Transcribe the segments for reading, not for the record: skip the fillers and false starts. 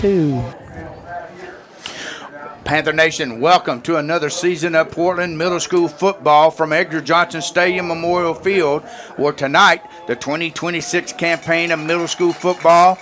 2. Panther Nation, welcome to another season of Portland Middle School football from Edgar Johnson Stadium Memorial Field, where tonight the 2026 campaign of middle school football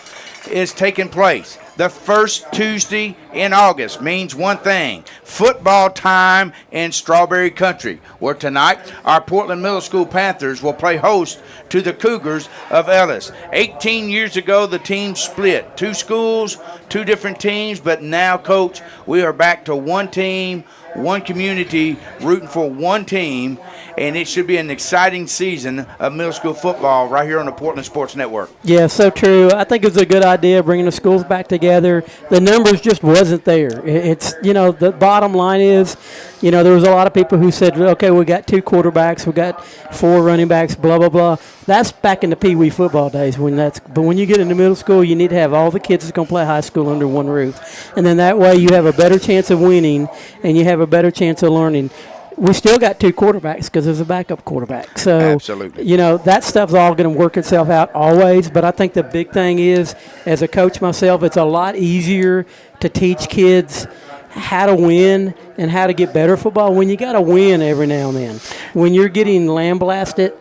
is taking place. The first Tuesday in August means one thing: football time in Strawberry Country, where tonight our Portland Middle School Panthers will play host to the Cougars of Ellis. 18 years ago, the team split. 2 schools, 2 different teams, but now, Coach, we are back to one team, one community, rooting for one team, and it should be an exciting season of middle school football right here on the Portland Sports Network. Yeah, so true. I think it's a good idea bringing the schools back together. The numbers just wasn't there. It's, the bottom line is, there was a lot of people who said, okay, we got 2 quarterbacks, we got 4 running backs, blah, blah, blah. That's back in the Pee Wee football days. But when you get into middle school, you need to have all the kids that's going to play high school under one roof. And then that way you have a better chance of winning and you have a better chance of learning. We still got 2 quarterbacks because there's a backup quarterback. So, absolutely. That stuff's all going to work itself out always. But I think the big thing is, as a coach myself, it's a lot easier to teach kids how to win and how to get better football when you got to win every now and then. When you're getting lambasted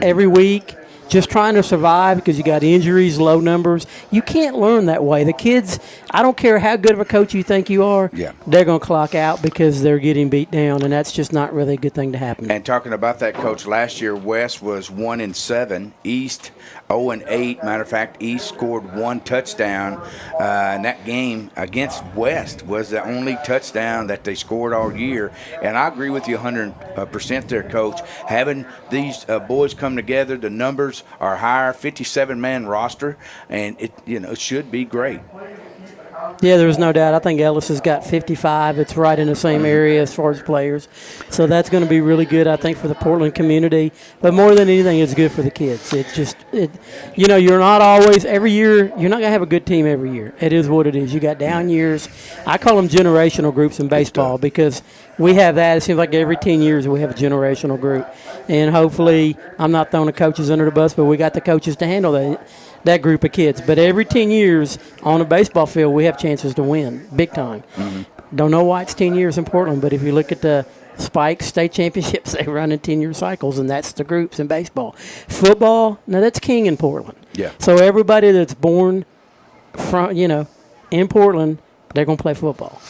every week, just trying to survive because you got injuries, low numbers, you can't learn that way. The kids, I don't care how good of a coach you think you are, they're going to clock out because they're getting beat down, and that's just not really a good thing to happen. And talking about that, Coach, last year West was 1-7, East 0-8. Matter of fact, East scored 1 touchdown, and that game against West was the only touchdown that they scored all year. And I agree with you 100% there, Coach. Having these boys come together, the numbers are higher, 57-man roster, and it should be great. Yeah, there's no doubt. I think Ellis has got 55. It's right in the same area as far as players. So that's going to be really good, I think, for the Portland community. But more than anything, it's good for the kids. It's just, you're not always, every year, you're not going to have a good team every year. It is what it is. You got down years. I call them generational groups in baseball because we have that. It seems like every 10 years we have a generational group. And hopefully, I'm not throwing the coaches under the bus, but we got the coaches to handle that group of kids. But every 10 years on a baseball field, we have chances to win big time. Don't know why it's 10 years in Portland, but if you look at the Spike state championships, they run in 10-year cycles, and that's the groups in baseball. Football, now that's king in Portland. Yeah. So everybody that's born from, in Portland, they're going to play football.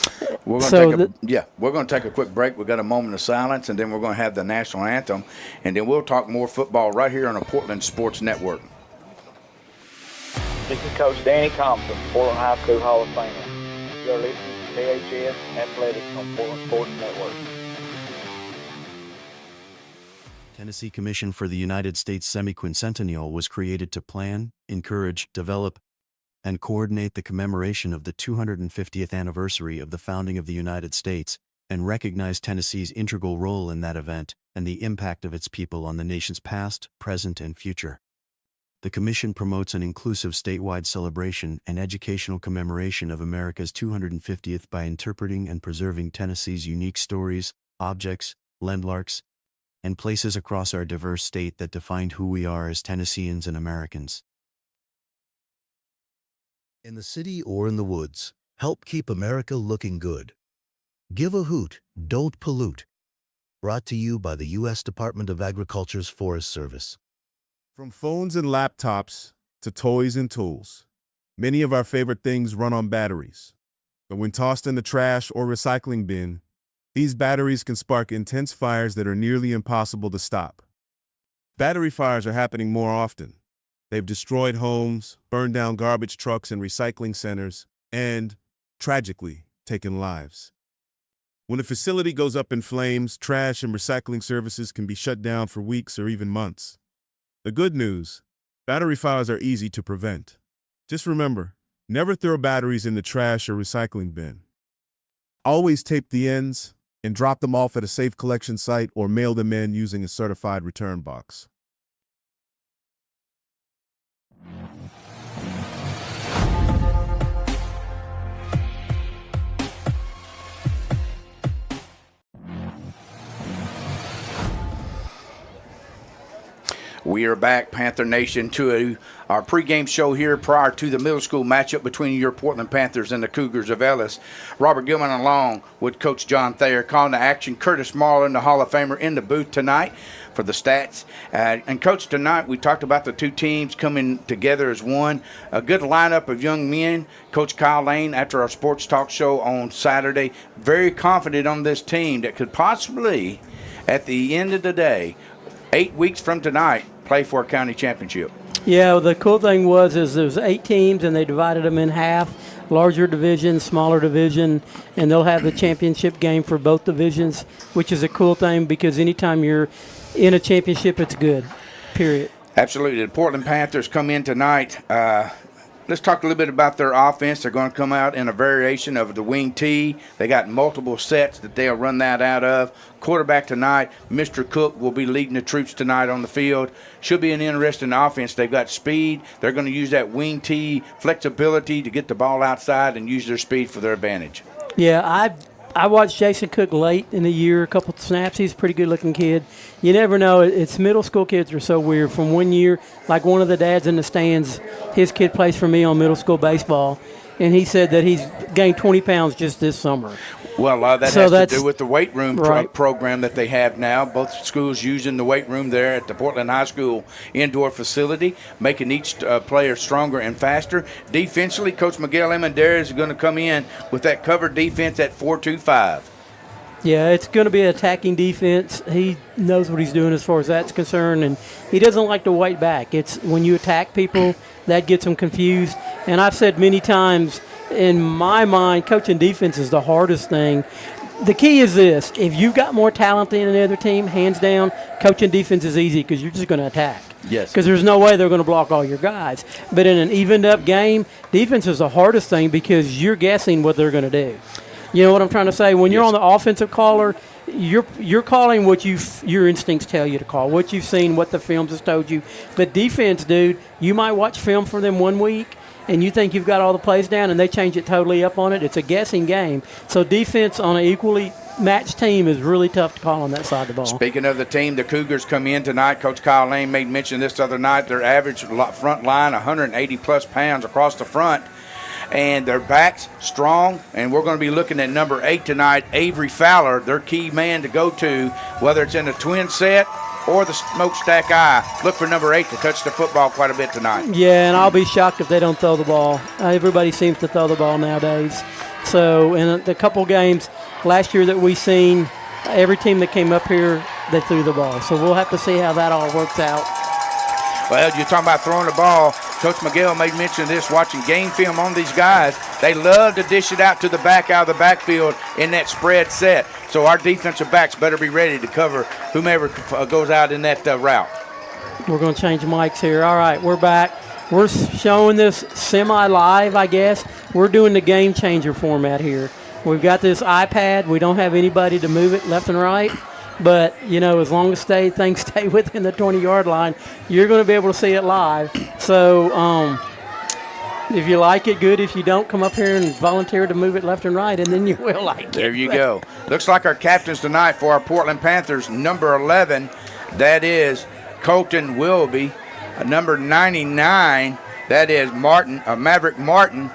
We're going to take a quick break. We've got a moment of silence, and then we're going to have the national anthem, and then we'll talk more football right here on the Portland Sports Network. This is Coach Danny Thompson, Portland High School Hall of Famer. You're listening to KHS Athletics on Portland Sports Network. Tennessee Commission for the United States Semiquincentennial was created to plan, encourage, develop, and coordinate the commemoration of the 250th anniversary of the founding of the United States and recognize Tennessee's integral role in that event and the impact of its people on the nation's past, present, and future. The Commission promotes an inclusive statewide celebration and educational commemoration of America's 250th by interpreting and preserving Tennessee's unique stories, objects, landmarks, and places across our diverse state that define who we are as Tennesseans and Americans. In the city or in the woods, help keep America looking good. Give a hoot, don't pollute. Brought to you by the U.S. Department of Agriculture's Forest Service. From phones and laptops to toys and tools, many of our favorite things run on batteries. But when tossed in the trash or recycling bin, these batteries can spark intense fires that are nearly impossible to stop. Battery fires are happening more often. They've destroyed homes, burned down garbage trucks and recycling centers, and, tragically, taken lives. When a facility goes up in flames, trash and recycling services can be shut down for weeks or even months. The good news, battery fires are easy to prevent. Just remember, never throw batteries in the trash or recycling bin. Always tape the ends and drop them off at a safe collection site or mail them in using a certified return box. We are back, Panther Nation, to our pregame show here prior to the middle school matchup between your Portland Panthers and the Cougars of Ellis. Robert Gilman along with Coach John Thayer calling the action. Curtis Marlin, the Hall of Famer, in the booth tonight for the stats. And, Coach, tonight we talked about the two teams coming together as one. A good lineup of young men. Coach Kyle Lane, after our sports talk show on Saturday, very confident on this team that could possibly, at the end of the day, 8 weeks from tonight, play for a county championship. Yeah, the cool thing was there was 8 teams, and they divided them in half, larger division, smaller division, and they'll have the championship game for both divisions, which is a cool thing because anytime you're in a championship, it's good, period. Absolutely. The Portland Panthers come in tonight. Let's talk a little bit about their offense. They're going to come out in a variation of the wing T. They got multiple sets that they'll run that out of. Quarterback tonight, Mr. Cook will be leading the troops tonight on the field. Should be an interesting offense. They've got speed. They're going to use that wing T flexibility to get the ball outside and use their speed for their advantage. Yeah, I watched Jason Cook late in the year, a couple of snaps. He's a pretty good-looking kid. You never know. It's middle school kids are so weird. From one year, like one of the dads in the stands, his kid plays for me on middle school baseball, and he said that he's gained 20 pounds just this summer. Well, a lot of that has to do with the weight room program that they have now. Both schools using the weight room there at the Portland High School indoor facility, making each player stronger and faster. Defensively, Coach Miguel Amenderes is going to come in with that cover defense at 4-2-5. Yeah, it's going to be an attacking defense. He knows what he's doing as far as that's concerned, and he doesn't like to wait back. It's when you attack people, that gets them confused. And I've said many times, in my mind, coaching defense is the hardest thing. The key is this. If you've got more talent than the other team, hands down, coaching defense is easy because you're just going to attack. Yes. Because there's no way they're going to block all your guys. But in an evened-up game, defense is the hardest thing because you're guessing what they're going to do. You know what I'm trying to say? When you're on the offensive caller, you're calling what your instincts tell you to call, what you've seen, what the films has told you. But defense, dude, you might watch film for them one week, and you think you've got all the plays down, and they change it totally up on it. It's a guessing game. So defense on an equally matched team is really tough to call on that side of the ball. Speaking of the team, the Cougars come in tonight. Coach Kyle Lane made mention this the other night. Their average front line, 180-plus pounds across the front. And their backs strong, and we're going to be looking at number 8 tonight, Avery Fowler, their key man to go to, whether it's in the twin set or the smokestack eye. Look for number 8 to touch the football quite a bit tonight. Yeah, and I'll be shocked if they don't throw the ball. Everybody seems to throw the ball nowadays. So in the couple games last year that we seen, every team that came up here, they threw the ball. So we'll have to see how that all works out. Well, you're talking about throwing the ball. Coach Miguel made mention of this, watching game film on these guys. They love to dish it out to the back out of the backfield in that spread set. So our defensive backs better be ready to cover whomever goes out in that route. We're going to change mics here. All right, we're back. We're showing this semi-live, I guess. We're doing the game changer format here. We've got this iPad. We don't have anybody to move it left and right. But, you know, as long as things stay within the 20-yard line, you're going to be able to see it live. So if you like it, good. If you don't, come up here and volunteer to move it left and right, and then you will like it. There you go. Looks like our captains tonight for our Portland Panthers, number 11, that is Colton Wilby. Number 99, that is Maverick Martin.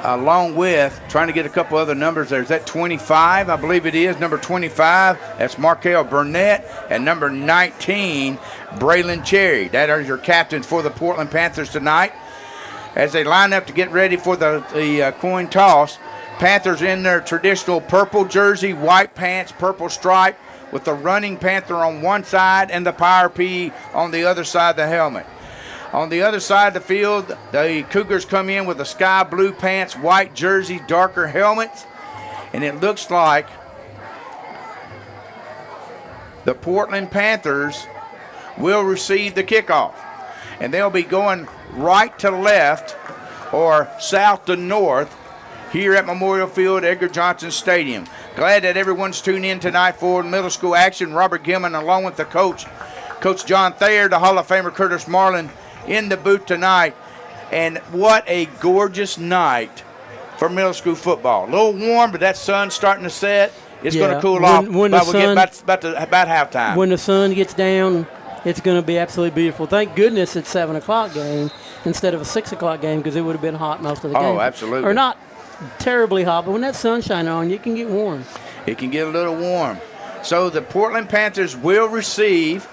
Along with, trying to get a couple other numbers there. Is that 25? I believe it is. Number 25, that's Markel Burnett. And number 19, Braylon Cherry. That are your captains for the Portland Panthers tonight. As they line up to get ready for the coin toss, Panthers in their traditional purple jersey, white pants, purple stripe, with the running Panther on one side and the Power P on the other side of the helmet. On the other side of the field, the Cougars come in with the sky blue pants, white jersey, darker helmets. And it looks like the Portland Panthers will receive the kickoff. And they'll be going right to left or south to north here at Memorial Field, Edgar Johnson Stadium. Glad that everyone's tuned in tonight for middle school action. Robert Gilman along with the coach, Coach John Thayer, the Hall of Famer Curtis Marlin, in the booth tonight. And what a gorgeous night for middle school football. A little warm, but that sun's starting to set. It's going to cool off when about halftime. When the sun gets down, it's going to be absolutely beautiful. Thank goodness it's 7 o'clock game instead of a 6 o'clock game, because it would have been hot most of the game. Oh, absolutely. Or not terribly hot, but when that sun's shining on, you can get warm. It can get a little warm. So the Portland Panthers will receive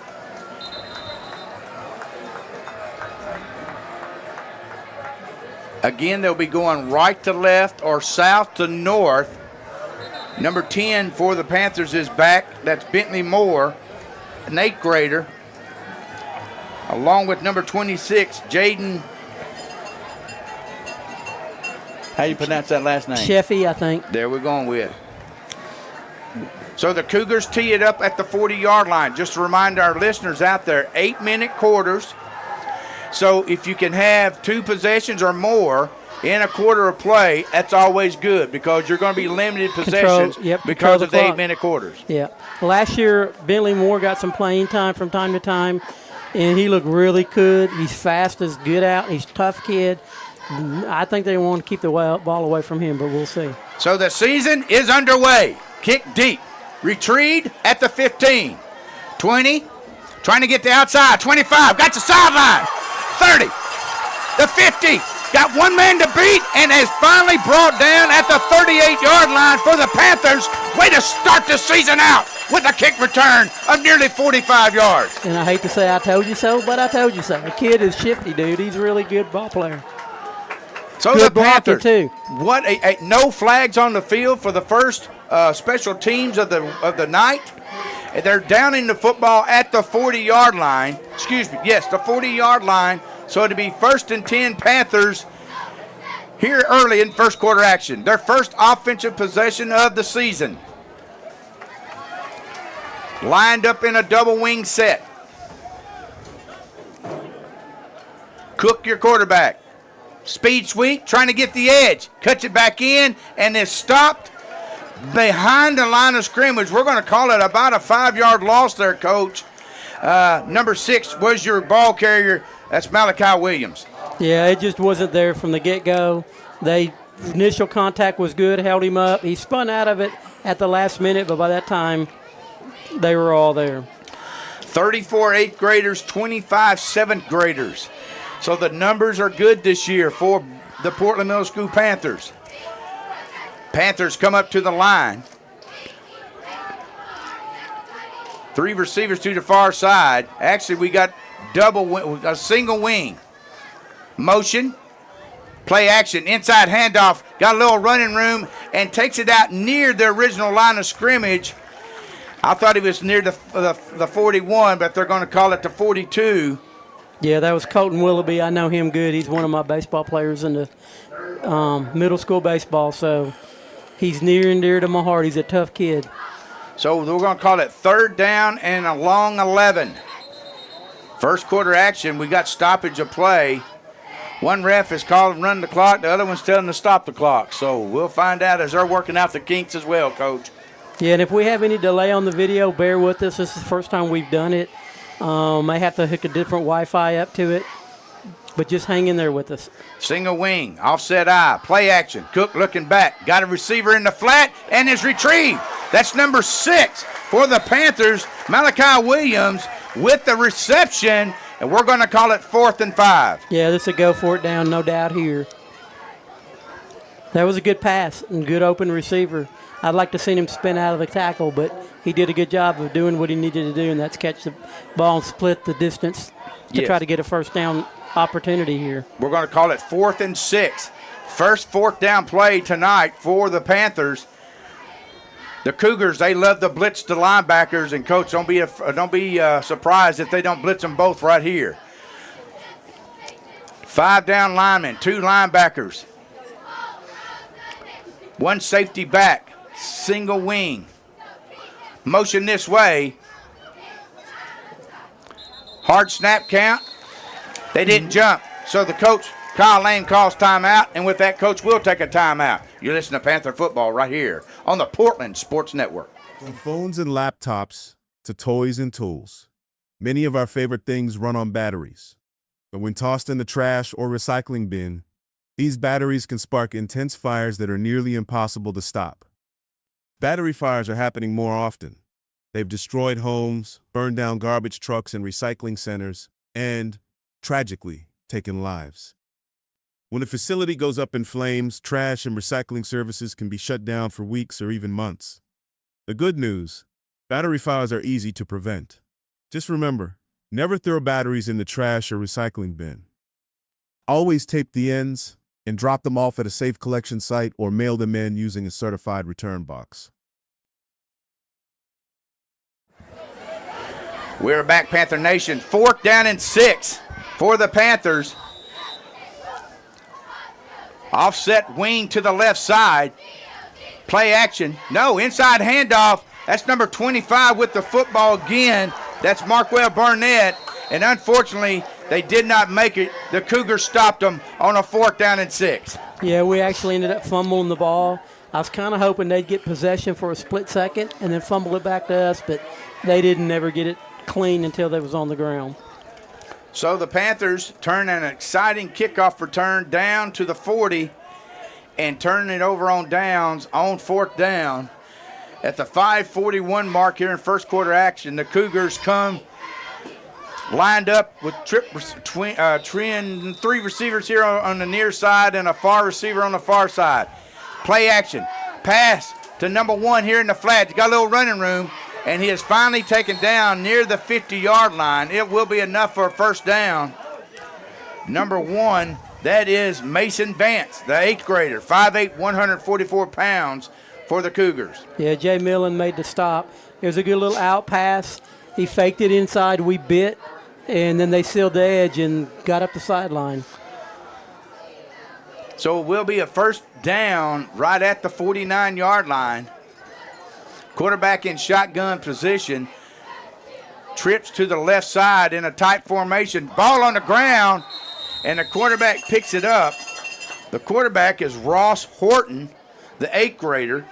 again. They'll be going right to left or south to north. Number 10 for the Panthers is back. That's Bentley Moore, an 8th grader, along with number 26, Jaden. How do you pronounce that last name? Sheffy, I think. There we're going with. So the Cougars tee it up at the 40-yard line. Just to remind our listeners out there, 8-minute quarters. So if you can have 2 possessions or more in a quarter of play, that's always good, because you're going to be limited possessions because of the 8-minute quarters. Yeah. Last year, Bentley Moore got some playing time from time to time, and he looked really good. He's fast as get out. He's a tough kid. I think they want to keep the ball away from him, but we'll see. So the season is underway. Kick deep. Retrieved at the 15. 20. Trying to get the outside. 25. Got the sideline. 30. The 50. Got one man to beat and has finally brought down at the 38-yard line for the Panthers. Way to start the season out with a kick return of nearly 45 yards. And I hate to say I told you so, but I told you so. The kid is shifty, dude. He's a really good ball player. So good the Panthers, too. What no flags on the field for the first special teams of the night. They're down in the football at the 40-yard line. Excuse me, yes, the 40-yard line. So it'll be 1st and 10 Panthers here early in first quarter action. Their first offensive possession of the season. Lined up in a double wing set. Cook, your quarterback. Speed sweep, trying to get the edge. Cuts it back in and is stopped behind the line of scrimmage. We're going to call it about a 5-yard loss there, Coach. Number 6 was your ball carrier. That's Malachi Williams. Yeah, it just wasn't there from the get-go. Initial contact was good, held him up. He spun out of it at the last minute, but by that time, they were all there. 34 8th graders, 25 7th graders. So the numbers are good this year for the Portland Middle School Panthers. Panthers come up to the line. 3 receivers to the far side. Actually, we got a single wing. Motion. Play action. Inside handoff. Got a little running room and takes it out near the original line of scrimmage. I thought he was near the 41, but they're going to call it the 42. Yeah, that was Colton Willoughby. I know him good. He's one of my baseball players in the middle school baseball, so he's near and dear to my heart. He's a tough kid. So we're going to call it 3rd down and a long 11. First quarter action, we got stoppage of play. One ref is calling run the clock. The other one's telling to stop the clock. So we'll find out as they're working out the kinks as well, Coach. Yeah, and if we have any delay on the video, bear with us. This is the first time we've done it. May have to hook a different Wi-Fi up to it, but just hang in there with us. Single wing, offset eye, play action. Cook looking back, got a receiver in the flat, and is retrieved. That's number 6 for the Panthers, Malachi Williams, with the reception, and we're going to call it 4th and 5. Yeah, this is a go for it down, no doubt here. That was a good pass and good open receiver. I'd like to see him spin out of the tackle, but he did a good job of doing what he needed to do, and that's catch the ball and split the distance to try to get a first down opportunity here. We're going to call it 4th and 6. First 4th down play tonight for the Panthers. The Cougars, they love to blitz the linebackers, and Coach, don't be surprised if they don't blitz them both right here. 5 down linemen, 2 linebackers, 1 safety back. Single wing. Motion this way. Hard snap count. They didn't jump. So the coach, Kyle Lane, calls timeout. And with that, Coach will take a timeout. You listen to Panther Football right here on the Portland Sports Network. From phones and laptops to toys and tools, many of our favorite things run on batteries. But when tossed in the trash or recycling bin, these batteries can spark intense fires that are nearly impossible to stop. Battery fires are happening more often, They've destroyed homes, burned down garbage trucks and recycling centers, and, tragically, taken lives. When a facility goes up in flames, trash and recycling services can be shut down for weeks or even months. The good news, battery fires are easy to prevent. Just remember, never throw batteries in the trash or recycling bin. Always tape the ends and drop them off at a safe collection site or mail them in using a certified return box. We're back, Panther Nation. 4th down and 6 for the Panthers. Offset wing to the left side. Play action. No, inside handoff. That's number 25 with the football again. That's Markwell Burnett. And unfortunately, they did not make it. The Cougars stopped them on a 4th down and 6. Yeah, we actually ended up fumbling the ball. I was kind of hoping they'd get possession for a split second and then fumble it back to us, but they didn't ever get it clean until they was on the ground. So the Panthers turn an exciting kickoff return down to the 40 and turn it over on downs on 4th down. At the 5:41 mark here in first quarter action, the Cougars come lined up with three receivers here on the near side and a far receiver on the far side. Play action. Pass to number 1 here in the flat. He's got a little running room, and he is finally taken down near the 50-yard line. It will be enough for a first down. Number 1, that is Mason Vance, the 8th grader, 5'8", 144 pounds for the Cougars. Yeah, Jay Millen made the stop. It was a good little out pass. He faked it inside. We bit, and then they sealed the edge and got up the sideline. So it will be a first down right at the 49-yard line. Quarterback in shotgun position. Trips to the left side in a tight formation. Ball on the ground, and the quarterback picks it up. The quarterback is Ross Horton, the 8th grader.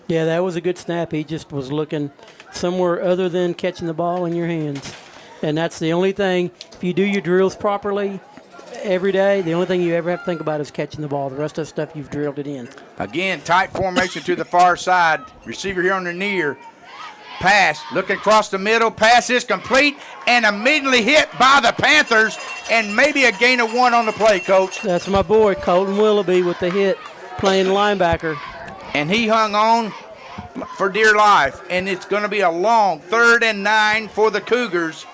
Yeah, that was a good snap. He just was looking somewhere other than catching the ball in your hands. And that's the only thing, if you do your drills properly every day, the only thing you ever have to think about is catching the ball. The rest of the stuff, you've drilled it in. Again, tight formation to the far side. Receiver here on the near. Pass, looking across the middle. Pass is complete and immediately hit by the Panthers, and maybe a gain of 1 on the play, Coach. That's my boy, Colton Willoughby, with the hit, playing linebacker. And he hung on for dear life, and it's going to be a long 3rd and 9 for the Cougars.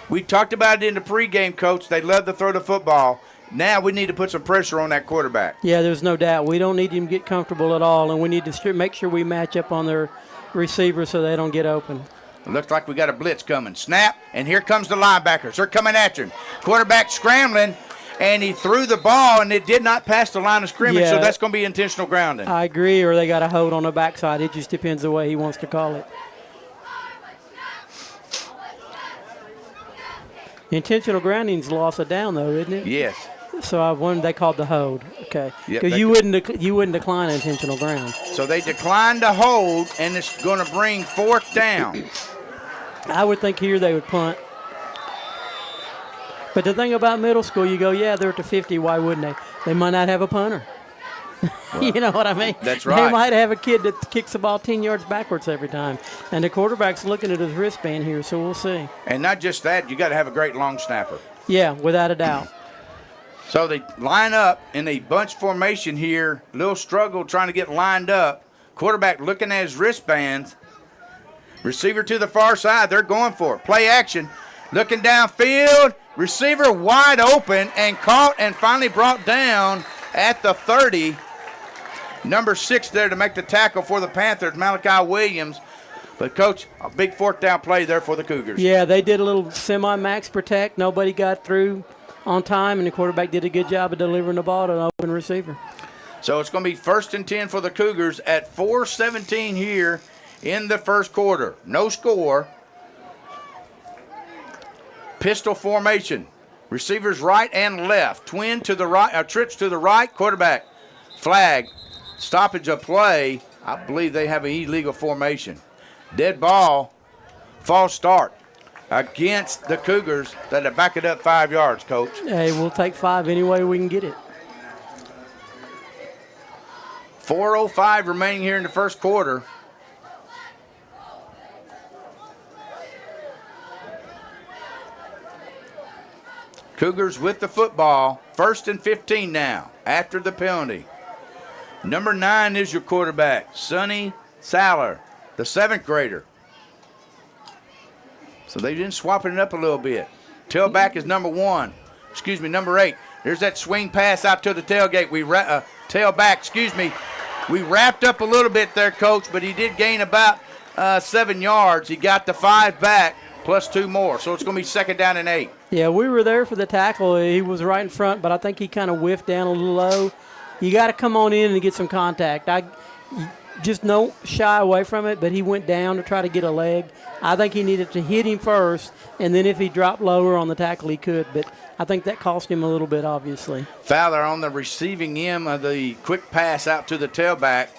We talked about it in the pregame, Coach. They love to throw the football. Now we need to put some pressure on that quarterback. Yeah, there's no doubt. We don't need him to get comfortable at all, and we need to make sure we match up on their receivers so they don't get open. It looks like we got a blitz coming. Snap, and here comes the linebackers. They're coming at him. Quarterback scrambling, and he threw the ball, and it did not pass the line of scrimmage, so that's going to be intentional grounding. I agree, or they got a hold on the backside. It just depends the way he wants to call it. Intentional grounding's loss of down, though, isn't it? Yes. So I wondered, they called the hold. Okay. Yep, Because you wouldn't decline intentional ground. So they declined to hold, and it's going to bring 4th down. I would think here they would punt. But the thing about middle school, you go, yeah, they're at the 50. Why wouldn't they? They might not have a punter. Well, you know what I mean? That's right. They might have a kid that kicks the ball 10 yards backwards every time. And the quarterback's looking at his wristband here, so we'll see. And not just that, you got to have a great long snapper. Yeah, without a doubt. So they line up in a bunch formation here. Little struggle trying to get lined up. Quarterback looking at his wristbands. Receiver to the far side. They're going for it. Play action. Looking downfield. Receiver wide open and caught and finally brought down at the 30. Number 6 there to make the tackle for the Panthers, Malachi Williams. But, Coach, a big 4th down play there for the Cougars. Yeah, they did a little semi-max protect. Nobody got through on time, and the quarterback did a good job of delivering the ball to an open receiver. So it's going to be 1st and 10 for the Cougars at 4:17 here in the first quarter. No score. Pistol formation. Receivers right and left. Twin to the right, trips to the right. Quarterback flag. Stoppage of play. I believe they have an illegal formation. Dead ball. False start against the Cougars that have back it up 5 yards, Coach. Hey, we'll take 5 any way we can get it. 4:05 remaining here in the first quarter. Cougars with the football. 1st and 15 now after the penalty. Number 9 is your quarterback, Sonny Saller, the 7th grader. So they've been swapping it up a little bit. Tailback is number 8. There's that swing pass out to the tailgate. Tailback. We wrapped up a little bit there, Coach, but he did gain about 7 yards. He got the 5 back plus 2 more. So it's going to be 2nd down and 8. Yeah, we were there for the tackle. He was right in front, but I think he kind of whiffed down a little low. You got to come on in and get some contact. Just don't shy away from it, but he went down to try to get a leg. I think he needed to hit him first, and then if he dropped lower on the tackle, he could. But I think that cost him a little bit, obviously. Fowler on the receiving end of the quick pass out to the tailback.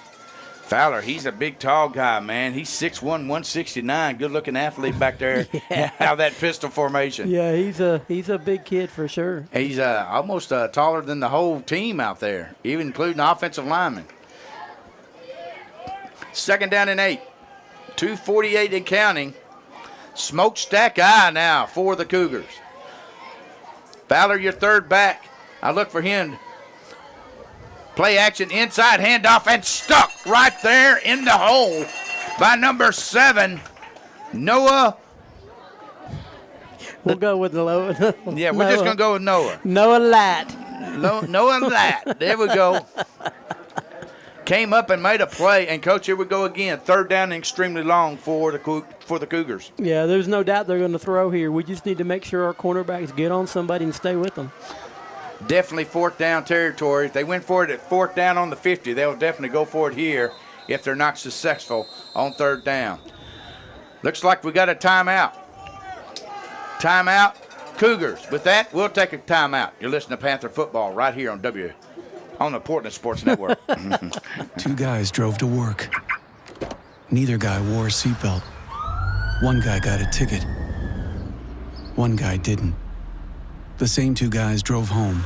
Fowler, he's a big, tall guy, man. He's 6'1", 169. Good-looking athlete back there. Yeah. Out of that pistol formation. Yeah, he's a big kid for sure. He's almost taller than the whole team out there, even including the offensive linemen. 2nd down and 8. 2:48 and counting. Smokestack eye now for the Cougars. Fowler, your 3rd back. I look for him. Play action, inside handoff, and stuck right there in the hole by number 7, Noah. We'll go with the low. Yeah, we're just going to go with Noah. Noah Latt. Noah Latt. There we go. Came up and made a play, and, Coach, here we go again. 3rd down and extremely long for the Cougars. Yeah, there's no doubt they're going to throw here. We just need to make sure our cornerbacks get on somebody and stay with them. Definitely 4th down territory. If they went for it at 4th down on the 50, they'll definitely go for it here if they're not successful on 3rd down. Looks like we got a timeout. Timeout, Cougars. With that, we'll take a timeout. You're listening to Panther Football right here on the Portland Sports Network. 2 guys drove to work. Neither guy wore a seatbelt. One guy got a ticket. One guy didn't. The same 2 guys drove home.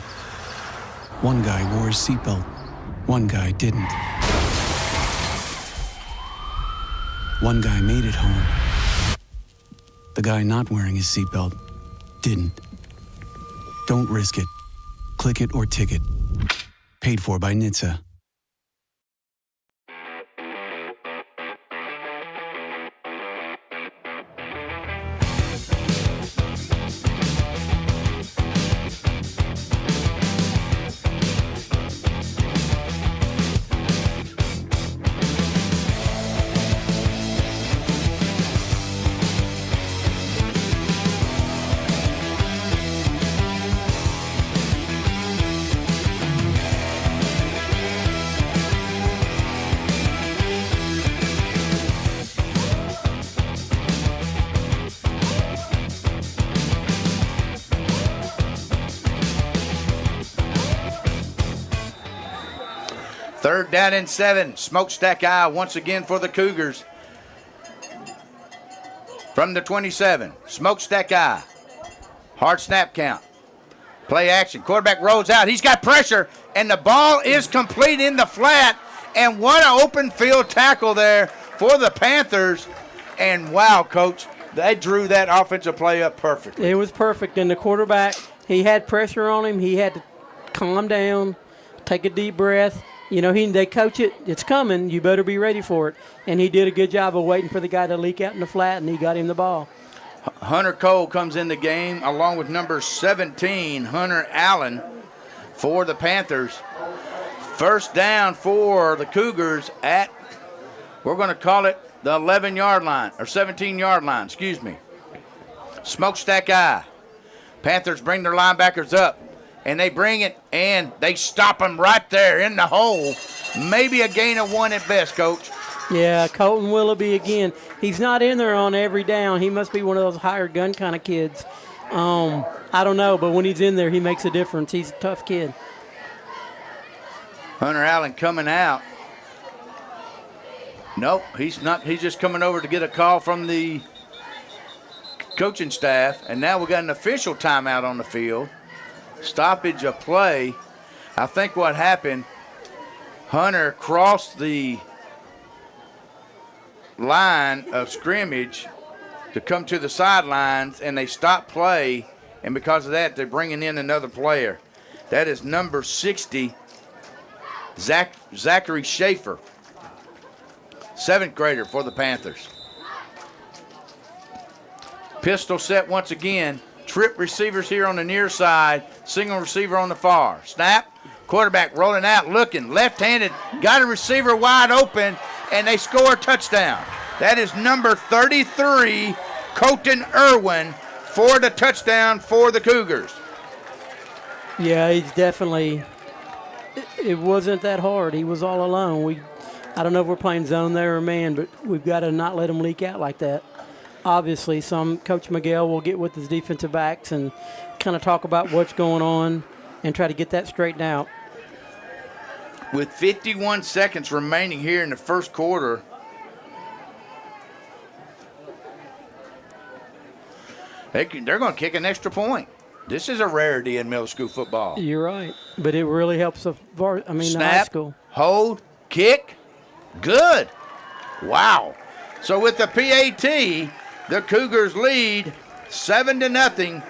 One guy wore a seatbelt. One guy didn't. One guy made it home. The guy not wearing his seatbelt didn't. Don't risk it. Click it or ticket. Paid for by NHTSA. Third down and 7. Smokestack eye once again for the Cougars. From the 27. Smokestack eye. Hard snap count. Play action. Quarterback rolls out. He's got pressure, and the ball is complete in the flat. And what an open field tackle there for the Panthers. And wow, Coach, they drew that offensive play up perfectly. It was perfect. And the quarterback, he had pressure on him. He had to calm down, take a deep breath. You know, they coach it. It's coming. You better be ready for it. And he did a good job of waiting for the guy to leak out in the flat, and he got him the ball. Hunter Cole comes in the game along with number 17, Hunter Allen, for the Panthers. First down for the Cougars at, we're going to call it the 11-yard line, or 17-yard line, excuse me. Smokestack eye. Panthers bring their linebackers up, and they bring it, and they stop them right there in the hole. Maybe a gain of 1 at best, Coach. Yeah, Colton Willoughby again. He's not in there on every down. He must be one of those higher gun kind of kids. I don't know, but when he's in there, he makes a difference. He's a tough kid. Hunter Allen coming out. Nope, he's not. He's just coming over to get a call from the coaching staff. And now we got an official timeout on the field. Stoppage of play. I think what happened, Hunter crossed the line of scrimmage to come to the sidelines, and they stopped play, and because of that, they're bringing in another player. That is number 60, Zachary Schaefer, 7th grader for the Panthers. Pistol set once again. Trip receivers here on the near side, single receiver on the far. Snap, quarterback rolling out, looking, left-handed, got a receiver wide open, and they score a touchdown. That is number 33, Colton Irwin, for the touchdown for the Cougars. Yeah, he's definitely, it wasn't that hard. He was all alone. I don't know if we're playing zone there or man, but we've got to not let him leak out like that. Obviously, Coach Miguel will get with his defensive backs and kind of talk about what's going on and try to get that straightened out. With 51 seconds remaining here in the first quarter, they're going to kick an extra point. This is a rarity in middle school football. You're right, but it really helps the high Snap, school. hold, kick, good. Wow. So with the PAT, the Cougars lead 7-0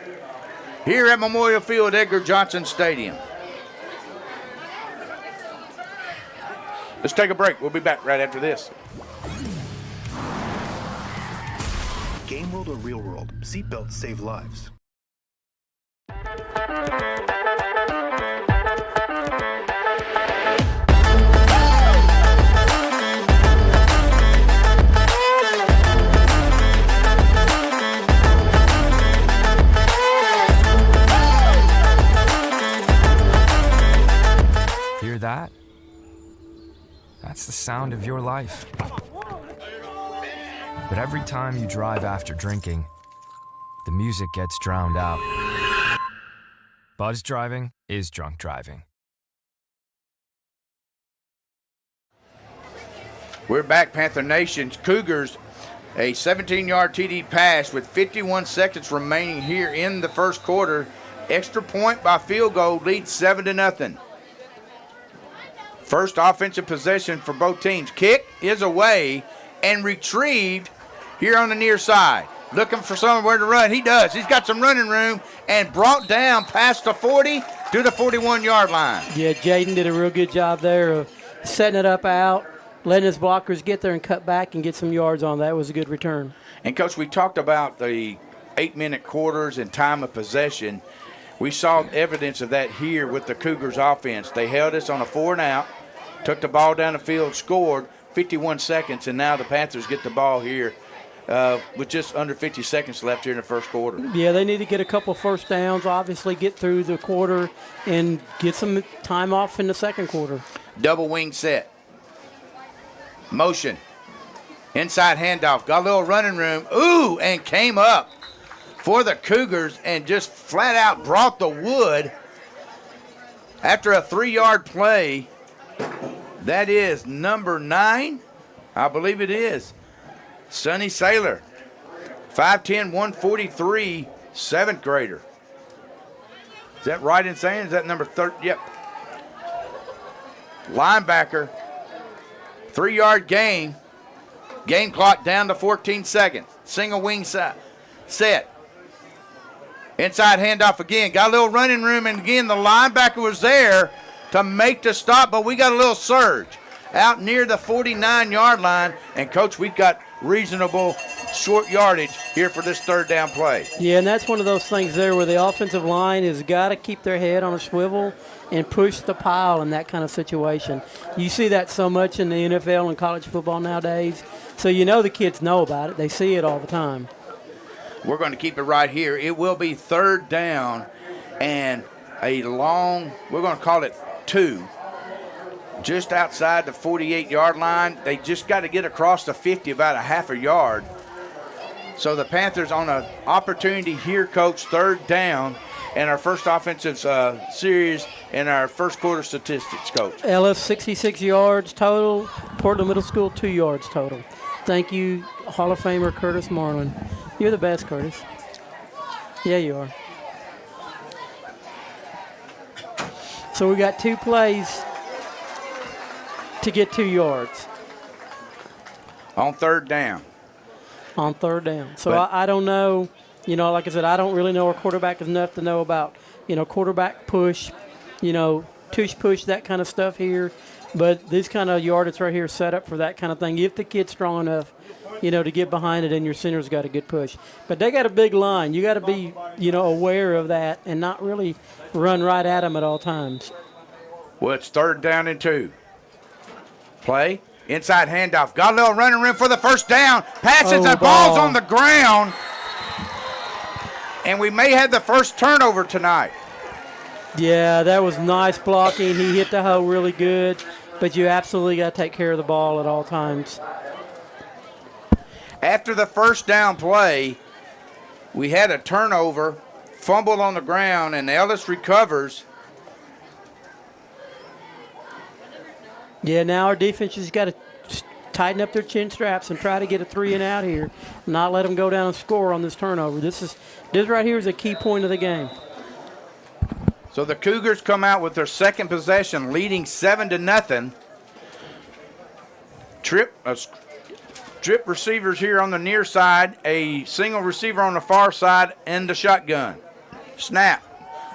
here at Memorial Field, Edgar Johnson Stadium. Let's take a break. We'll be back right after this. Game world or real world, seatbelts save lives. Hear that? That's the sound of your life. But every time you drive after drinking, the music gets drowned out. Buzz driving is drunk driving. We're back, Panther Nation. Cougars, a 17-yard TD pass with 51 seconds remaining here in the first quarter. Extra point by field goal leads 7-0. First offensive possession for both teams. Kick is away and retrieved here on the near side. Looking for somewhere to run. He does. He's got some running room and brought down past the 40 to the 41-yard line. Yeah, Jaden did a real good job there of setting it up out, letting his blockers get there and cut back and get some yards on that. It was a good return. And, Coach, we talked about the 8-minute quarters and time of possession. We saw evidence of that here with the Cougars offense. They held us on a 4-and-out, took the ball down the field, scored 51 seconds, and now the Panthers get the ball here with just under 50 seconds left here in the first quarter. Yeah, they need to get a couple first downs, obviously get through the quarter and get some time off in the second quarter. Double wing set. Motion. Inside handoff. Got a little running room. Ooh, and came up for the Cougars and just flat out brought the wood after a 3-yard play. That is number 9. I believe it is. Sonny Saylor. 5'10", 143, 7th grader. Is that right in saying? Is that number 30? Yep. Linebacker. 3-yard gain. Game clock down to 14 seconds. Single wing set. Inside handoff again. Got a little running room, and again, the linebacker was there to make the stop, but we got a little surge out near the 49-yard line. And, Coach, we've got reasonable short yardage here for this third down play. Yeah, and that's one of those things there where the offensive line has got to keep their head on a swivel and push the pile in that kind of situation. You see that so much in the NFL and college football nowadays. So you know the kids know about it. They see it all the time. We're going to keep it right here. It will be third down and a long, we're going to call it 2, just outside the 48-yard line. They just got to get across the 50 about a half a yard. So the Panthers on an opportunity here, Coach, third down, and our first offensive series and our first quarter statistics, Coach. Ellis, 66 yards total. Portland Middle School, 2 yards total. Thank you, Hall of Famer Curtis Marlin. You're the best, Curtis. Yeah, you are. So we got 2 plays. to get 2 yards On third down. on third down. So But- I don't know. Like I said, I don't really know our quarterback enough to know about, quarterback push, tush push, that kind of stuff here. But this kind of yardage right here is set up for that kind of thing. If the kid's strong enough, to get behind it, and your center's got a good push. But they got a big line. You got to be, aware of that and not really run right at them at all times. Well, it's third down and 2. Play. Inside handoff. Got a little running room for the first down. Passes and ball's on the ground. And we may have the first turnover tonight. Yeah, that was nice blocking. He hit the hole really good. But you absolutely got to take care of the ball at all times. After the first down play, we had a turnover, fumbled on the ground, and Ellis recovers. Yeah, now our defense has got to tighten up their chin straps and try to get a 3 and out here, not let them go down and score on this turnover. This right here is a key point of the game. So the Cougars come out with their second possession, leading 7-0. Trip receivers here on the near side, a single receiver on the far side, and the shotgun. Snap.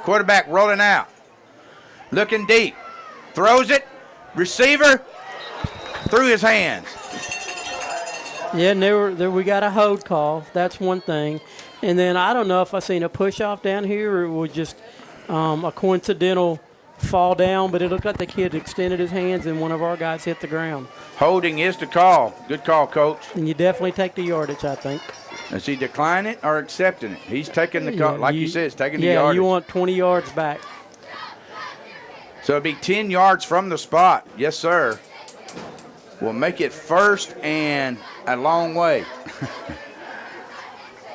Quarterback rolling out. Looking deep. Throws it. Receiver through his hands. Yeah, and we got a hold call. That's one thing. And then I don't know if I seen a push-off down here or it was just a coincidental fall down, but it looked like the kid extended his hands and one of our guys hit the ground. Holding is the call. Good call, Coach. And you definitely take the yardage, I think. Is he declining or accepting it? He's taking the call. Like you said, he's taking the yardage. Yeah, you want 20 yards back. So it'll be 10 yards from the spot. Yes, sir. We'll make it first and a long way.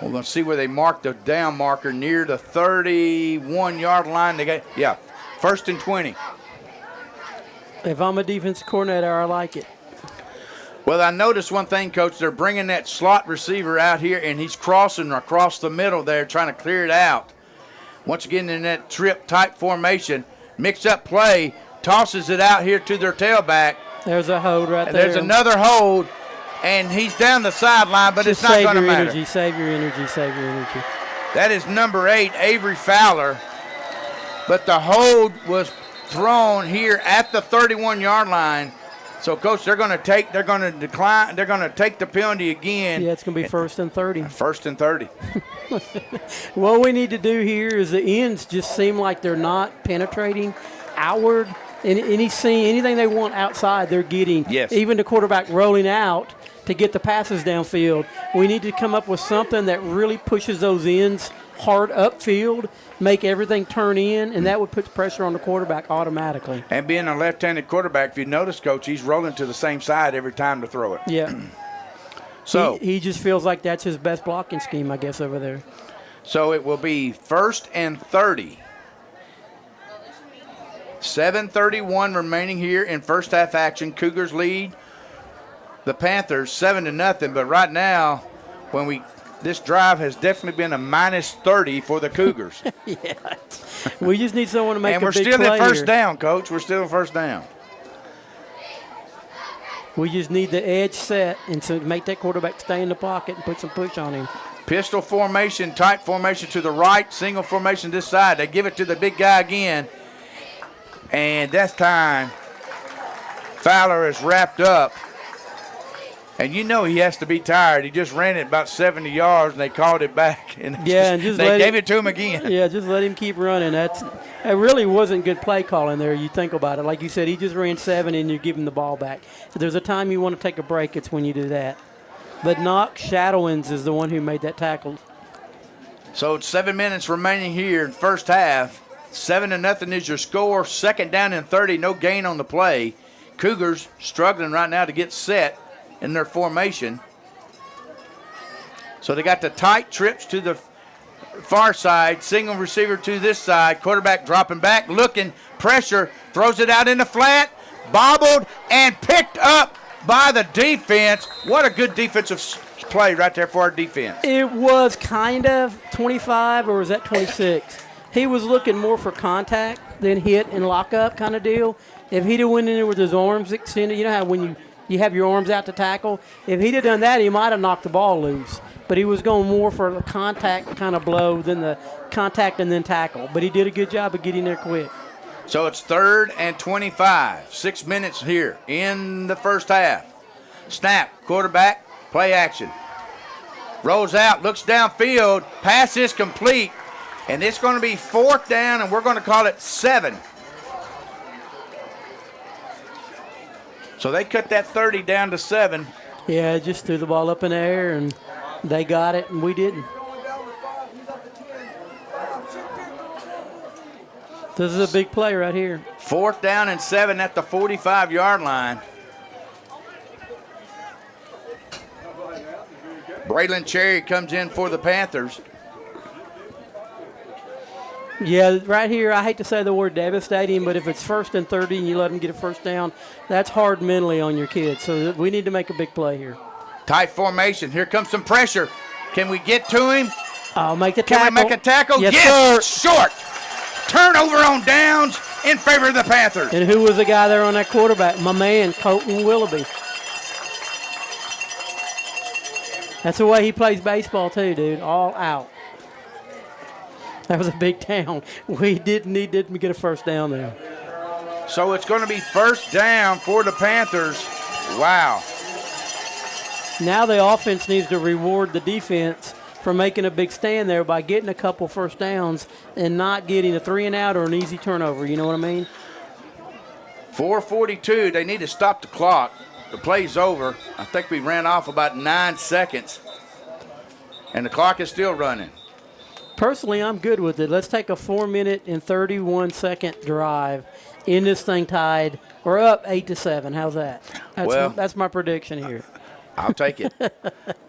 We're going to see where they mark the down marker near the 31-yard line. First and 20. If I'm a defense coordinator, I like it. Well, I noticed one thing, Coach. They're bringing that slot receiver out here, and he's crossing across the middle there, trying to clear it out. Once again, in that trip-type formation, mix-up play, tosses it out here to their tailback. There's a hold right there. There's another hold, and he's down the sideline, but Just it's not going to matter. Save your energy, save your energy. That is number 8, Avery Fowler. But the hold was thrown here at the 31-yard line. So, Coach, they're going to take the penalty again. Yeah, it's going to be first and 30. First and 30. What we need to do here is the ends just seem like they're not penetrating outward. Anything they want outside, they're getting. Yes. Even the quarterback rolling out to get the passes downfield. We need to come up with something that really pushes those ends hard upfield, make everything turn in, and that would put pressure on the quarterback automatically. And being a left-handed quarterback, if you notice, Coach, he's rolling to the same side every time to throw it. Yeah. So he just feels like that's his best blocking scheme, I guess, over there. So it will be first and 30. 7:31 remaining here in first half action. Cougars lead the Panthers 7-0. But right now, this drive has definitely been a minus 30 for the Cougars. Yeah. We just need someone to make a big play. And we're still at first here. down, Coach. We're still at first down. We just need the edge set and so make that quarterback stay in the pocket and put some push on him. Pistol formation, tight formation to the right, single formation this side. They give it to the big guy again. And that's time. Fowler is wrapped up. And you know he has to be tired. He just ran it about 70 yards, and they called it back. And they gave it to him again. Yeah, just let him keep running. It really wasn't good play calling there. You think about it. Like you said, he just ran 7, and you give him the ball back. If there's a time you want to take a break, it's when you do that. But Knox Shadowins is the one who made that tackle. So it's 7 minutes remaining here in first half. 7-0 is your score. Second down and 30, no gain on the play. Cougars struggling right now to get set in their formation. So they got the tight trips to the far side, single receiver to this side, quarterback dropping back, looking, pressure, throws it out in the flat, bobbled and picked up by the defense. What a good defensive play right there for our defense. It was kind of 25, or was that 26? he was looking more for contact than hit and lock up kind of deal. If he'd have went in there with his arms extended, you know how when you have your arms out to tackle, if he'd have done that, he might have knocked the ball loose. But he was going more for the contact kind of blow than the contact and then tackle. But he did a good job of getting there quick. So it's 3rd and 25. 6 minutes here in the first half. Snap, quarterback, play action. Rolls out, looks downfield, pass is complete, and it's going to be 4th down, and we're going to call it 7. So they cut that 30 down to 7. Yeah, just threw the ball up in the air, and they got it, and we didn't. This is a big play right here. 4th down and 7 at the 45-yard line. Braylon Cherry comes in for the Panthers. Yeah, right here, I hate to say the word devastating, but if it's 1st and 30 and you let them get a first down, that's hard mentally on your kids. So we need to make a big play here. Tight formation. Here comes some pressure. Can we get to him? I'll make the tackle. Can we make a tackle? Yes, sir. Short. Turnover on downs in favor of the Panthers. And who was the guy there on that quarterback? My man, Colton Willoughby. That's the way he plays baseball too, dude. All out. That was a big down. We didn't get a first down there. So it's going to be 1st down for the Panthers. Wow. Now the offense needs to reward the defense for making a big stand there by getting a couple first downs and not getting a 3-and-out or an easy turnover. You know what I mean? 4:42. They need to stop the clock. The play's over. I think we ran off about 9 seconds. And the clock is still running. Personally, I'm good with it. Let's take a 4-minute and 31-second drive in this thing tied. We're up 8-7. How's that? That's my prediction here. I'll take it.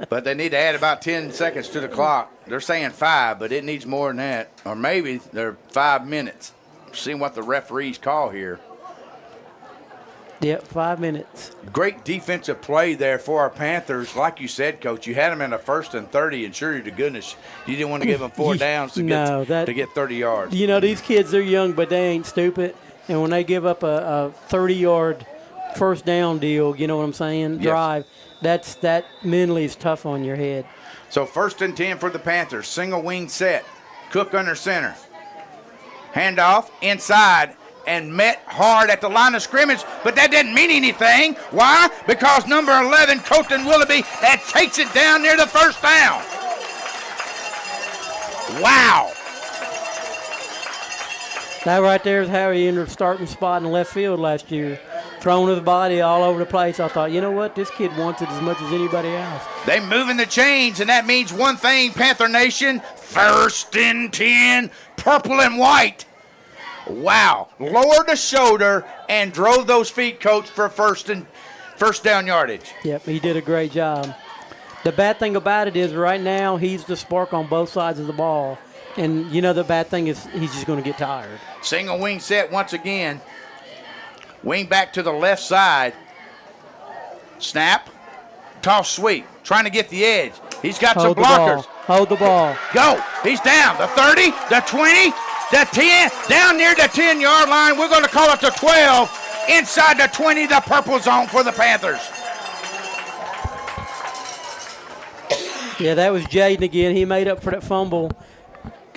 But they need to add about 10 seconds to the clock. They're saying 5, but it needs more than that. Or maybe they're 5 minutes. See what the referees call here. Yep, 5 minutes. Great defensive play there for our Panthers. Like you said, Coach, you had them in a 1st and 30, and sure to goodness, you didn't want to give them 4 downs to get 30 yards. You know, these kids, they're young, but they ain't stupid. And when they give up a 30-yard first down deal, you know what I'm saying, yes. drive, that mentally is tough on your head. So 1st and 10 for the Panthers. Single wing set. Cook under center. Handoff inside. And met hard at the line of scrimmage, but that didn't mean anything. Why? Because number 11, Colton Willoughby, that takes it down near the 1st down. Wow. That right there is how he entered starting spot in left field last year. Throwing his body all over the place. I thought, you know what? This kid wants it as much as anybody else. They moving the chains, and that means one thing, Panther Nation. 1st and 10, purple and white. Wow. Lowered the shoulder and drove those feet, Coach, for first down yardage. Yep, he did a great job. The bad thing about it is right now he's the spark on both sides of the ball. And, you know, the bad thing is he's just going to get tired. Single wing set once again. Wing back to the left side. Snap. Toss sweep. Trying to get the edge. He's got some blockers. Hold the ball. Go. He's down. The 30, the 20. The 10, down near the 10-yard line. We're going to call it the 12. Inside the 20, the purple zone for the Panthers. Yeah, that was Jaden again. He made up for that fumble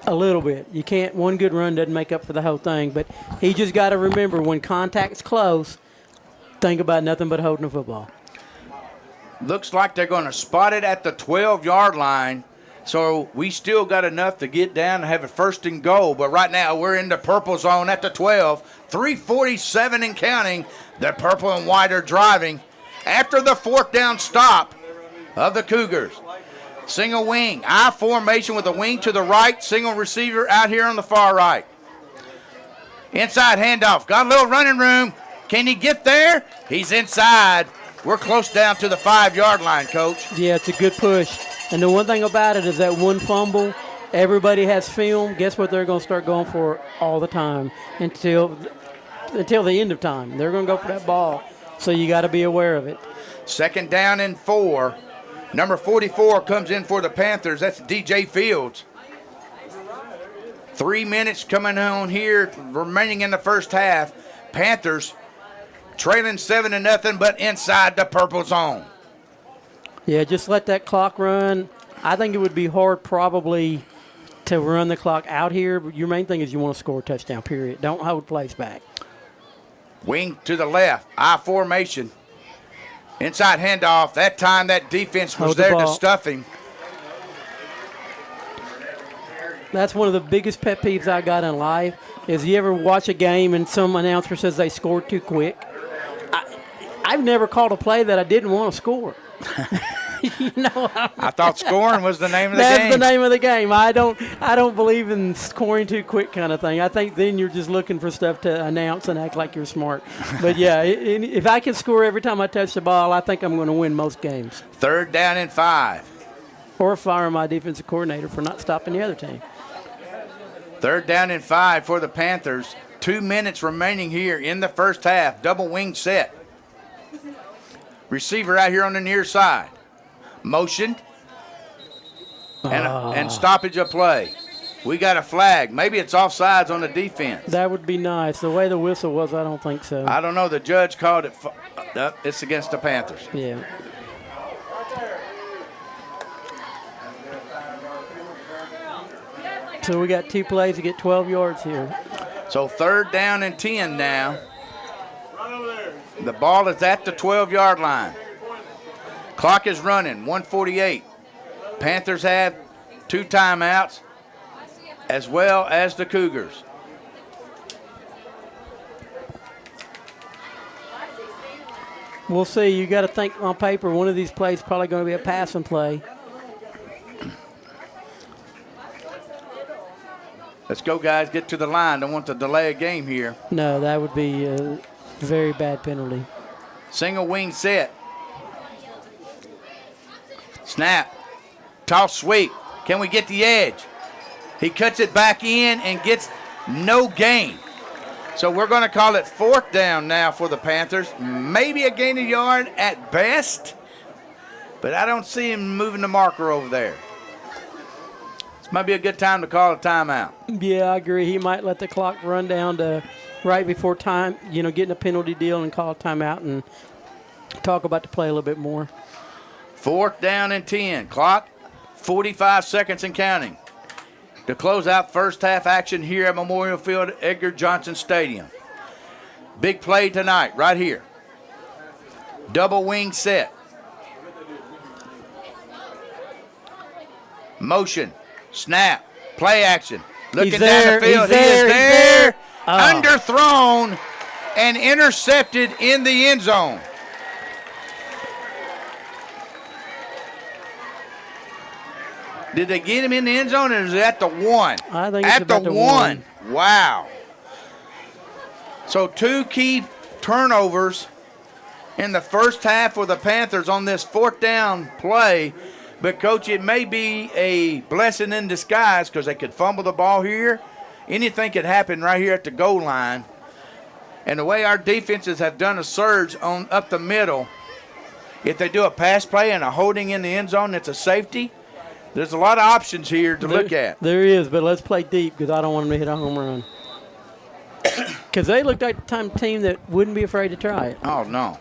a little bit. You can't, one good run doesn't make up for the whole thing. But he just got to remember when contact's close, think about nothing but holding the football. Looks like they're going to spot it at the 12-yard line. So we still got enough to get down and have a 1st and goal. But right now we're in the purple zone at the 12. 3:47 and counting. The purple and white are driving. After the 4th down stop of the Cougars. Single wing. I formation with a wing to the right. Single receiver out here on the far right. Inside handoff. Got a little running room. Can he get there? He's inside. We're close down to the 5-yard line, Coach. Yeah, it's a good push. And the one thing about it is that one fumble, everybody has film. Guess what they're going to start going for all the time until the end of time. They're going to go for that ball. So you got to be aware of it. 2nd down and 4. Number 44 comes in for the Panthers. That's DJ Fields. 3 minutes coming on here, remaining in the first half. Panthers trailing 7-0, but inside the purple zone. Yeah, just let that clock run. I think it would be hard probably to run the clock out here, but your main thing is you want to score a touchdown, period. Don't hold plays back. Wing to the left, I formation. Inside handoff. That time that defense was Hold the there to ball. stuff him. That's one of the biggest pet peeves I got in life is you ever watch a game and some announcer says they scored too quick. I've never called a play that I didn't want to score. I thought scoring was the name of the game. That's the name of the game. I don't believe in scoring too quick kind of thing. I think then you're just looking for stuff to announce and act like you're smart. But, yeah, if I can score every time I touch the ball, I think I'm going to win most games. 3rd down and 5. Or fire my defensive coordinator for not stopping the other team. 3rd down and 5 for the Panthers. 2 minutes remaining here in the first half. Double wing set. Receiver out here on the near side. Motion. And stoppage of play. We got a flag. Maybe it's offsides on the defense. That would be nice. The way the whistle was, I don't think so. I don't know. The judge called it. It's against the Panthers. Yeah. So we got 2 plays to get 12 yards here. So 3rd down and 10 now. The ball is at the 12-yard line. Clock is running, 1:48. Panthers have 2 timeouts, as well as the Cougars. We'll see. You got to think on paper one of these plays is probably going to be a passing play. Let's go, guys. Get to the line. Don't want to delay a game here. No, that would be a very bad penalty. Single wing set. Snap. Toss sweep. Can we get the edge? He cuts it back in and gets no gain. So we're going to call it 4th down now for the Panthers. Maybe a gain of yard at best, but I don't see him moving the marker over there. This might be a good time to call a timeout. Yeah, I agree. He might let the clock run down to right before time, getting a penalty deal and call a timeout and talk about the play a little bit more. 4th down and 10. Clock, 45 seconds and counting. To close out first half action here at Memorial Field, Edgar Johnson Stadium. Big play tonight, right here. Double wing set. Motion, snap, play action. Looking down the field, he is there. Underthrown and intercepted in the end zone. Did they get him in the end zone, or is it at the 1? I think it's at about the the 1. Wow. So 2 key turnovers in the first half for the Panthers on this 4th down play. But, Coach, it may be a blessing in disguise because they could fumble the ball here. Anything could happen right here at the goal line. And the way our defenses have done a surge on up the middle, if they do a pass play and a holding in the end zone, it's a safety. There's a lot of options here to look at. There is, but let's play deep because I don't want them to hit a home run. Because they looked like the team that wouldn't be afraid to try it. Oh, no.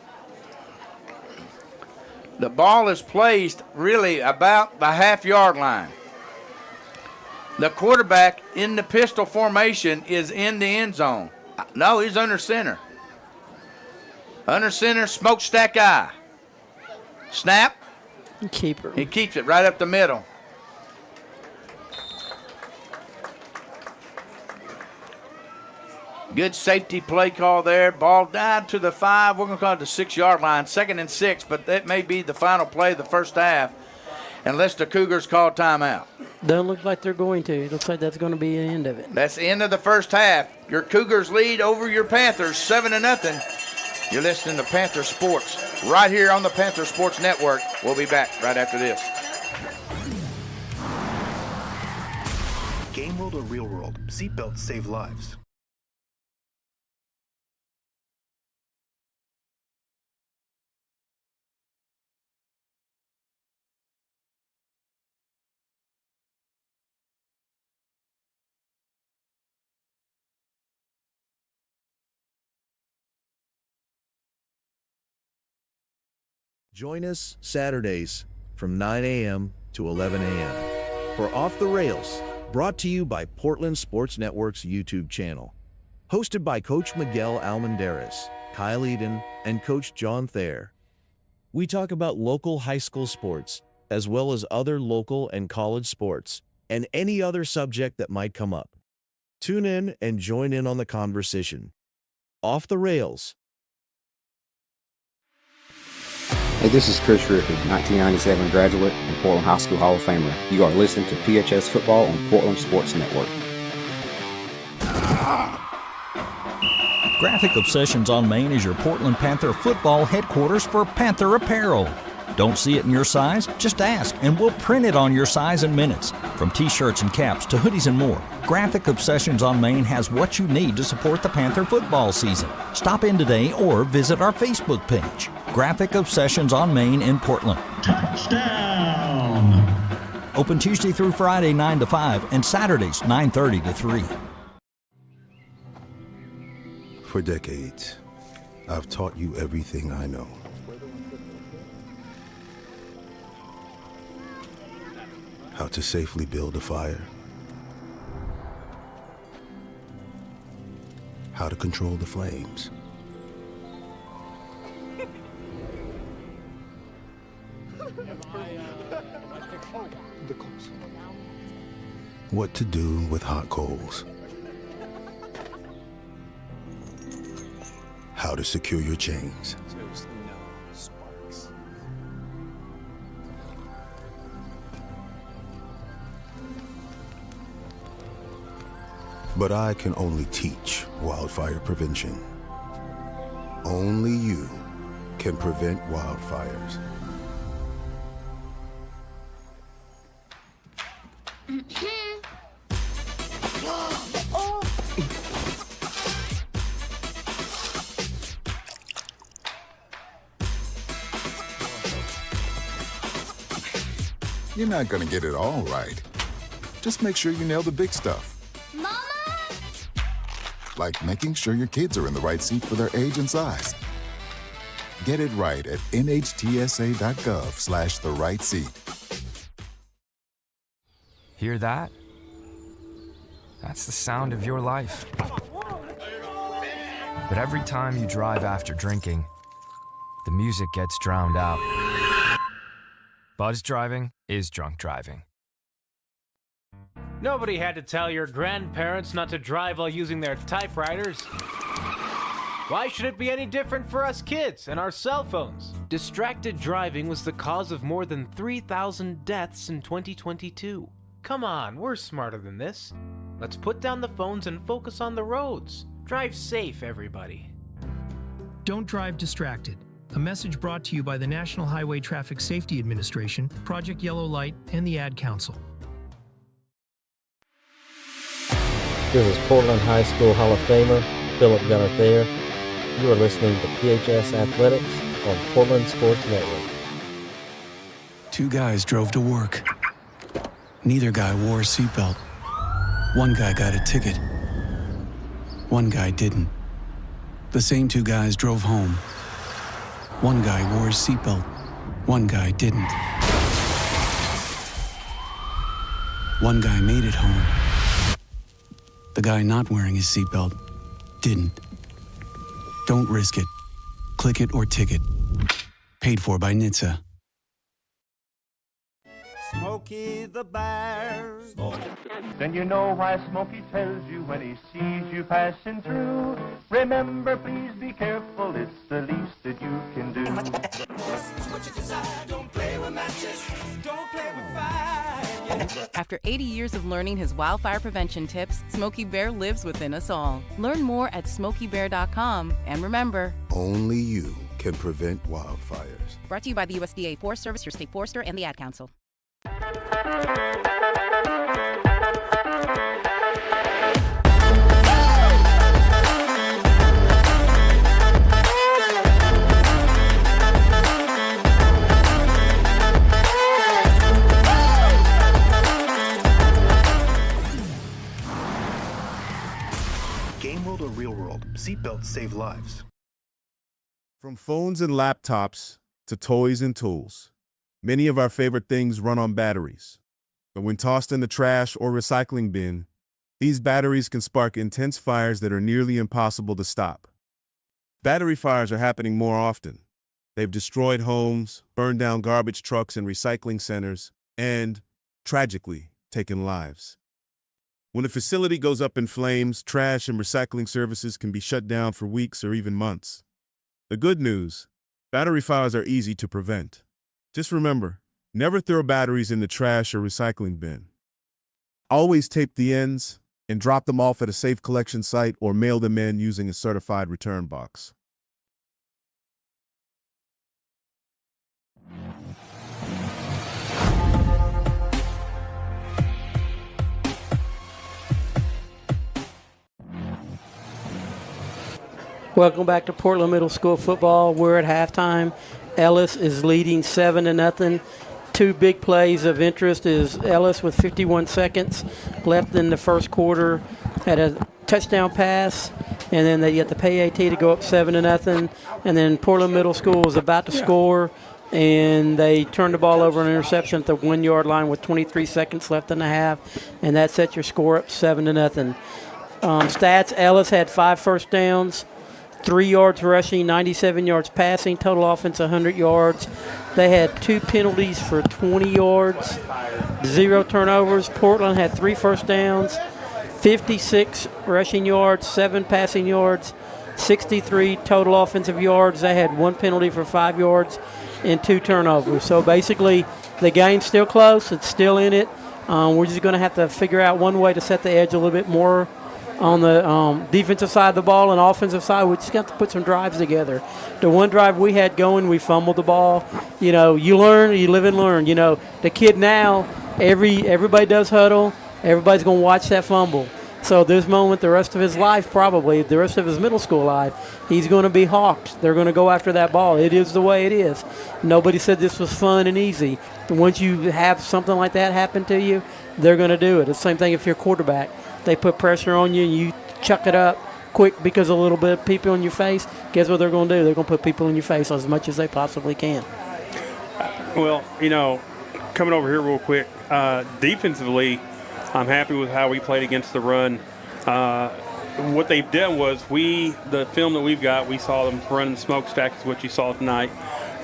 The ball is placed really about the half-yard line. The quarterback in the pistol formation is in the end zone. No, he's under center. Under center, smokestack eye. Snap. Keeper. He keeps it right up the middle. Good safety play call there. Ball down to the 5. We're going to call it the 6-yard line. 2nd and 6, but that may be the final play of the first half unless the Cougars call timeout. Doesn't look like they're going to. It looks like that's going to be the end of it. That's the end of the first half. Your Cougars lead over your Panthers 7-0. You're listening to Panther Sports right here on the Panther Sports Network. We'll be back right after this. Game world or real world, seatbelts save lives. Join us Saturdays from 9 a.m. to 11 a.m. for Off the Rails, brought to you by Portland Sports Network's YouTube channel. Hosted by Coach Miguel Almendarez, Kyle Eden, and Coach John Thayer. We talk about local high school sports, as well as other local and college sports, and any other subject that might come up. Tune in and join in on the conversation. Off the Rails. Hey, this is Chris Rippey, 1997 graduate and Portland High School Hall of Famer. You are listening to PHS Football on Portland Sports Network. Graphic Obsessions on Main is your Portland Panther football headquarters for Panther apparel. Don't see it in your size? Just ask, and we'll print it on your size in minutes. From t-shirts and caps to hoodies and more, Graphic Obsessions on Main has what you need to support the Panther football season. Stop in today or visit our Facebook page. Graphic Obsessions on Main in Portland. Touchdown! Open Tuesday through Friday 9 to 5 and Saturdays 9:30 to 3. For decades, I've taught you everything I know. How to safely build a fire. How to control the flames. What to do with hot coals. How to secure your chains. But I can only teach wildfire prevention. Only you can prevent wildfires. You're not gonna get it all right. Just make sure you nail the big stuff. Mama! Like making sure your kids are in the right seat for their age and size. Get it right at nhtsa.gov/the-right-seat. Hear that? That's the sound of your life. But every time you drive after drinking, the music gets drowned out. Buzz driving is drunk driving. Nobody had to tell your grandparents not to drive while using their typewriters. Why should it be any different for us kids and our cell phones? Distracted driving was the cause of more than 3,000 deaths in 2022. Come on, we're smarter than this. Let's put down the phones and focus on the roads. Drive safe, everybody. Don't drive distracted. A message brought to you by the National Highway Traffic Safety Administration, Project Yellow Light, and the Ad Council. This is Portland High School Hall of Famer Philip Gunnar Thayer. You are listening to PHS Athletics on Portland Sports Network. Two guys drove to work. Neither guy wore a seatbelt. One guy got a ticket. One guy didn't. The same two guys drove home. One guy wore his seatbelt. One guy didn't. One guy made it home. The guy not wearing his seatbelt didn't. Don't risk it. Click it or ticket. Paid for by NHTSA. Smokey the Bear. Then you know why Smokey tells you when he sees you passing through. Remember, please be careful, it's the least that you can do. What you desire, don't play with matches, don't play with fire. After 80 years of learning his wildfire prevention tips, Smokey Bear lives within us all. Learn more at smokeybear.com, and remember, only you can prevent wildfires. Brought to you by the USDA Forest Service, your state forester, and the Ad Council. Game world or real world, seatbelts save lives. From phones and laptops to toys and tools. Many of our favorite things run on batteries. But when tossed in the trash or recycling bin, these batteries can spark intense fires that are nearly impossible to stop. Battery fires are happening more often. They've destroyed homes, burned down garbage trucks and recycling centers, and, tragically, taken lives. When a facility goes up in flames, trash and recycling services can be shut down for weeks or even months. The good news, battery fires are easy to prevent. Just remember, never throw batteries in the trash or recycling bin. Always tape the ends and drop them off at a safe collection site or mail them in using a certified return box. Welcome back to Portland Middle School football. We're at halftime. Ellis is leading 7-0. Two big plays of interest is Ellis with 51 seconds left in the first quarter had a touchdown pass, and then they get the PAT to go up 7-0. And then Portland Middle School was about to score, and they turned the ball over an interception at the 1 yard line with 23 seconds left in the half, and that set your score up 7-0. Stats: Ellis had 5 first downs, 3 yards rushing, 97 yards passing, total offense 100 yards. They had 2 penalties for 20 yards, 0 turnovers. Portland had 3 first downs, 56 rushing yards, 7 passing yards, 63 total offensive yards. They had 1 penalty for 5 yards and 2 turnovers. So basically, the game's still close. It's still in it. We're just going to have to figure out one way to set the edge a little bit more on the defensive side of the ball and offensive side. We just got to put some drives together. The one drive we had going, we fumbled the ball. You know, you learn, you live and learn. You know, the kid now, everybody does huddle. Everybody's going to watch that fumble. So this moment, the rest of his life, probably the rest of his middle school life, he's going to be hawked. They're going to go after that ball. It is the way it is. Nobody said this was fun and easy. Once you have something like that happen to you, they're going to do it. It's the same thing if you're a quarterback. They put pressure on you and you chuck it up quick because a little bit of people in your face. Guess what they're going to do? They're going to put people in your face as much as they possibly can. Well, you know, coming over here real quick, defensively, I'm happy with how we played against the run. What they've done was the film that we've got, we saw them running smokestack is what you saw tonight,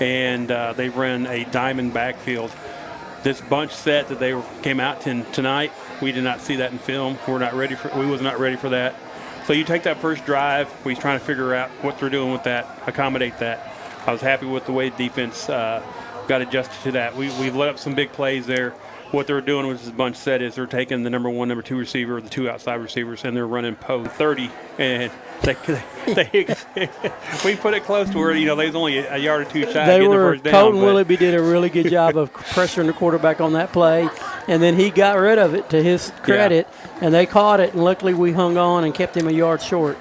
and they ran a diamond backfield. This bunch set that they came out in tonight, we did not see that in film. We was not ready for that. So you take that first drive, we're trying to figure out what they're doing with that, accommodate that. I was happy with the way the defense got adjusted to that. We've let up some big plays there. What they're doing with this bunch set is they're taking the number 1, number 2 receiver, the 2 outside receivers, and they're running post 30, and we put it close to where, you know, they was only a yard or 2 shy of getting the first down. Colton Willoughby did a really good job of pressuring the quarterback on that play, and then he got rid of it to his credit, and they caught it, and luckily we hung on and kept him a yard short.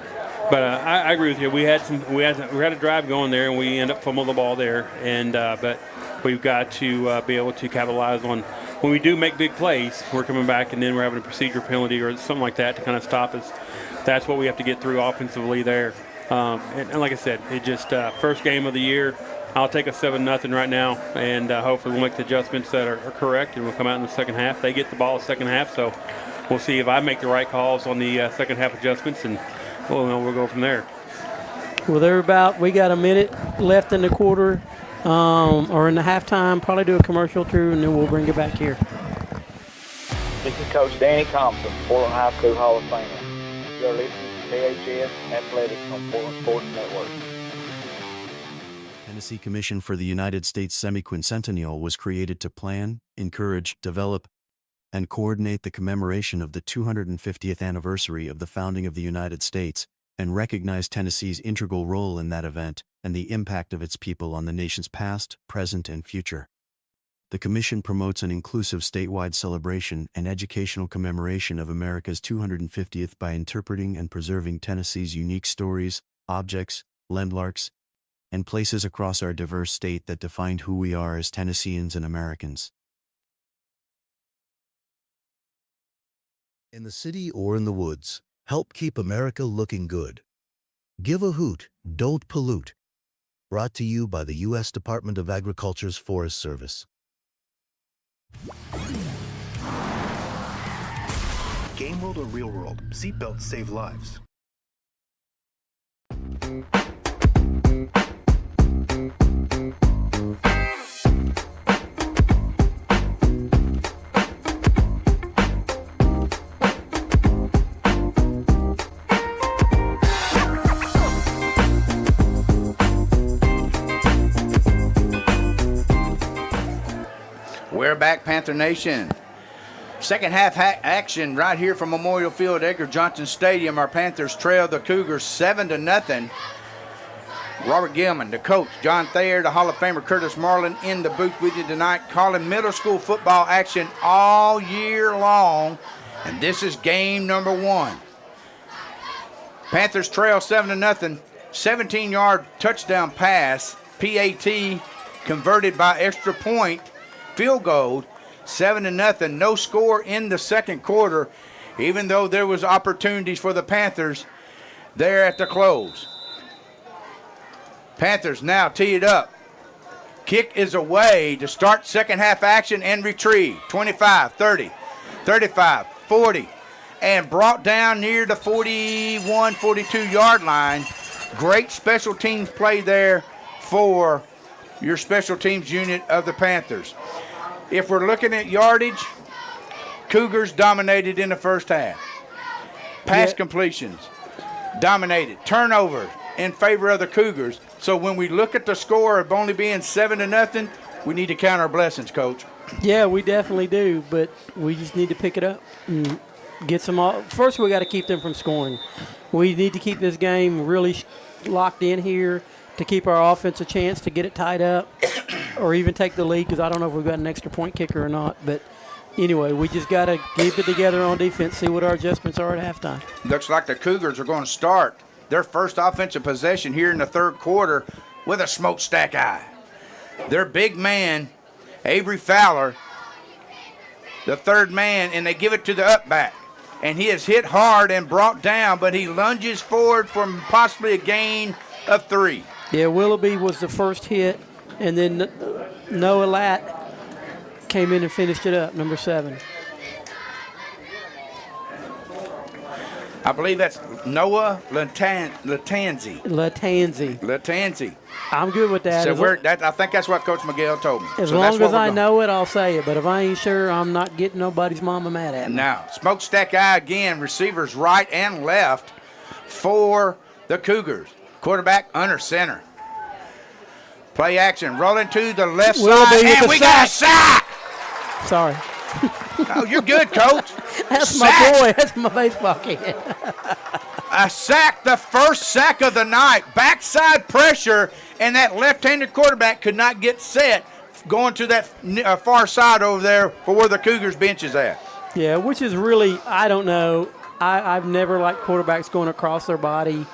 But I agree with you. We had a drive going there, and we ended up fumbling the ball there, and but we've got to be able to capitalize on. When we do make big plays, we're coming back and then we're having a procedure penalty or something like that to kind of stop us. That's what we have to get through offensively there. And like I said, it just first game of the year. I'll take a 7-0 right now, and hopefully we'll make the adjustments that are correct, and we'll come out in the second half. They get the ball in the second half, so we'll see if I make the right calls on the second half adjustments, and we'll go from there. Well, we got a minute left in the quarter. Or in the halftime, probably do a commercial too, and then we'll bring it back here. This is Coach Danny Thompson, Portland High School Hall of Famer. You're listening to PHS Athletics on Portland Sports Network. Tennessee Commission for the United States Semi-Quincentennial was created to plan, encourage, develop, and coordinate the commemoration of the 250th anniversary of the founding of the United States, and recognize Tennessee's integral role in that event and the impact of its people on the nation's past, present, and future. The Commission promotes an inclusive statewide celebration and educational commemoration of America's 250th by interpreting and preserving Tennessee's unique stories, objects, landmarks, and places across our diverse state that define who we are as Tennesseans and Americans. In the city or in the woods, help keep America looking good. Give a hoot, don't pollute. Brought to you by the U.S. Department of Agriculture's Forest Service. Game world or real world, seatbelts save lives. We're back, Panther Nation. Second half action right here from Memorial Field, Edgar Johnson Stadium. Our Panthers trail the Cougars 7-0. Robert Gilman, the coach, John Thayer, the Hall of Famer Curtis Marlin in the booth with you tonight, calling middle school football action all year long. And this is game number 1. Panthers trail 7-0. 17-yard touchdown pass. PAT converted by extra point. Field goal, 7-0. No score in the second quarter, even though there was opportunities for the Panthers there at the close. Panthers now tee it up. Kick is away to start second half action and retrieve. 25, 30, 35, 40, and brought down near the 41, 42-yard line. Great special teams play there for your special teams unit of the Panthers. If we're looking at yardage, Cougars dominated in the first half. Pass completions dominated. Turnover in favor of the Cougars. So when we look at the score of only being 7-0, we need to count our blessings, Coach. Yeah, we definitely do, but we just need to pick it up and get some – first we got to keep them from scoring. We need to keep this game really locked in here to keep our offense a chance to get it tied up or even take the lead, because I don't know if we've got an extra point kicker or not. But anyway, we just got to keep it together on defense, see what our adjustments are at halftime. Looks like the Cougars are going to start their first offensive possession here in the third quarter with a smokestack eye. Their big man, Avery Fowler, the third man, and they give it to the up back. And he is hit hard and brought down, but he lunges forward for possibly a gain of 3. Yeah, Willoughby was the first hit, and then Noah Latt came in and finished it up, number 7. I believe that's Noah Latanzi. Latanzi. I'm good with that. So I think that's what Coach Miguel told me. As so long as I know it, I'll say it. But if I ain't sure, I'm not getting nobody's mama mad at me. Now, smokestack eye again, receivers right and left for the Cougars. Quarterback under center. Play action, rolling to the left side, and we got a sack! Sorry. Oh, you're good, Coach. That's sack. My boy. That's my baseball kid. A sack, the first sack of the night. Backside pressure, and that left-handed quarterback could not get set going to that far side over there for where the Cougars bench is at. Yeah, which is really, I don't know. I've never liked quarterbacks going across their body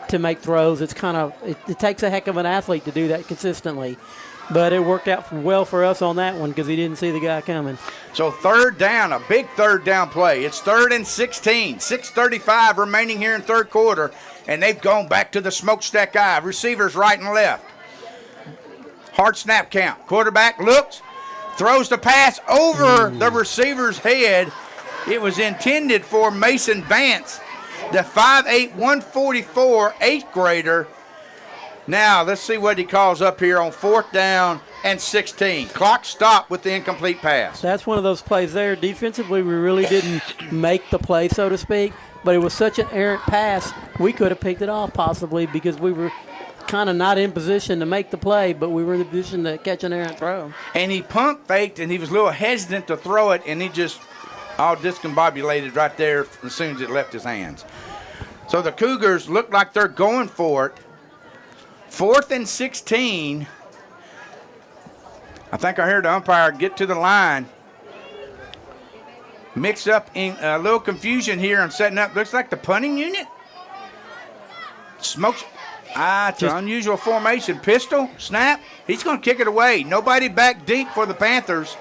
to make throws. It's kind of, it takes a heck of an athlete to do that consistently. But it worked out well for us on that one because he didn't see the guy coming. So third down, a big third down play. It's 3rd and 16, 6:35 remaining here in third quarter, and they've gone back to the smokestack eye. Receivers right and left. Hard snap count. Quarterback looks, throws the pass over the receiver's head. It was intended for Mason Vance, the 5'8", 144 8th grader. Now, let's see what he calls up here on 4th down and 16. Clock stopped with the incomplete pass. That's one of those plays there. Defensively, we really didn't make the play, so to speak, but it was such an errant pass, we could have picked it off possibly because we were kind of not in position to make the play, but we were in the position to catch an errant throw. And he pump faked, and he was a little hesitant to throw it, and he just all discombobulated right there as soon as it left his hands. So the Cougars look like they're going for it. 4th and 16. I think I heard the umpire get to the line. Mix up in a little confusion here on setting up. Looks like the punting unit. Smokes. It's an unusual formation. Pistol, snap. He's going to kick it away. Nobody back deep for the Panthers.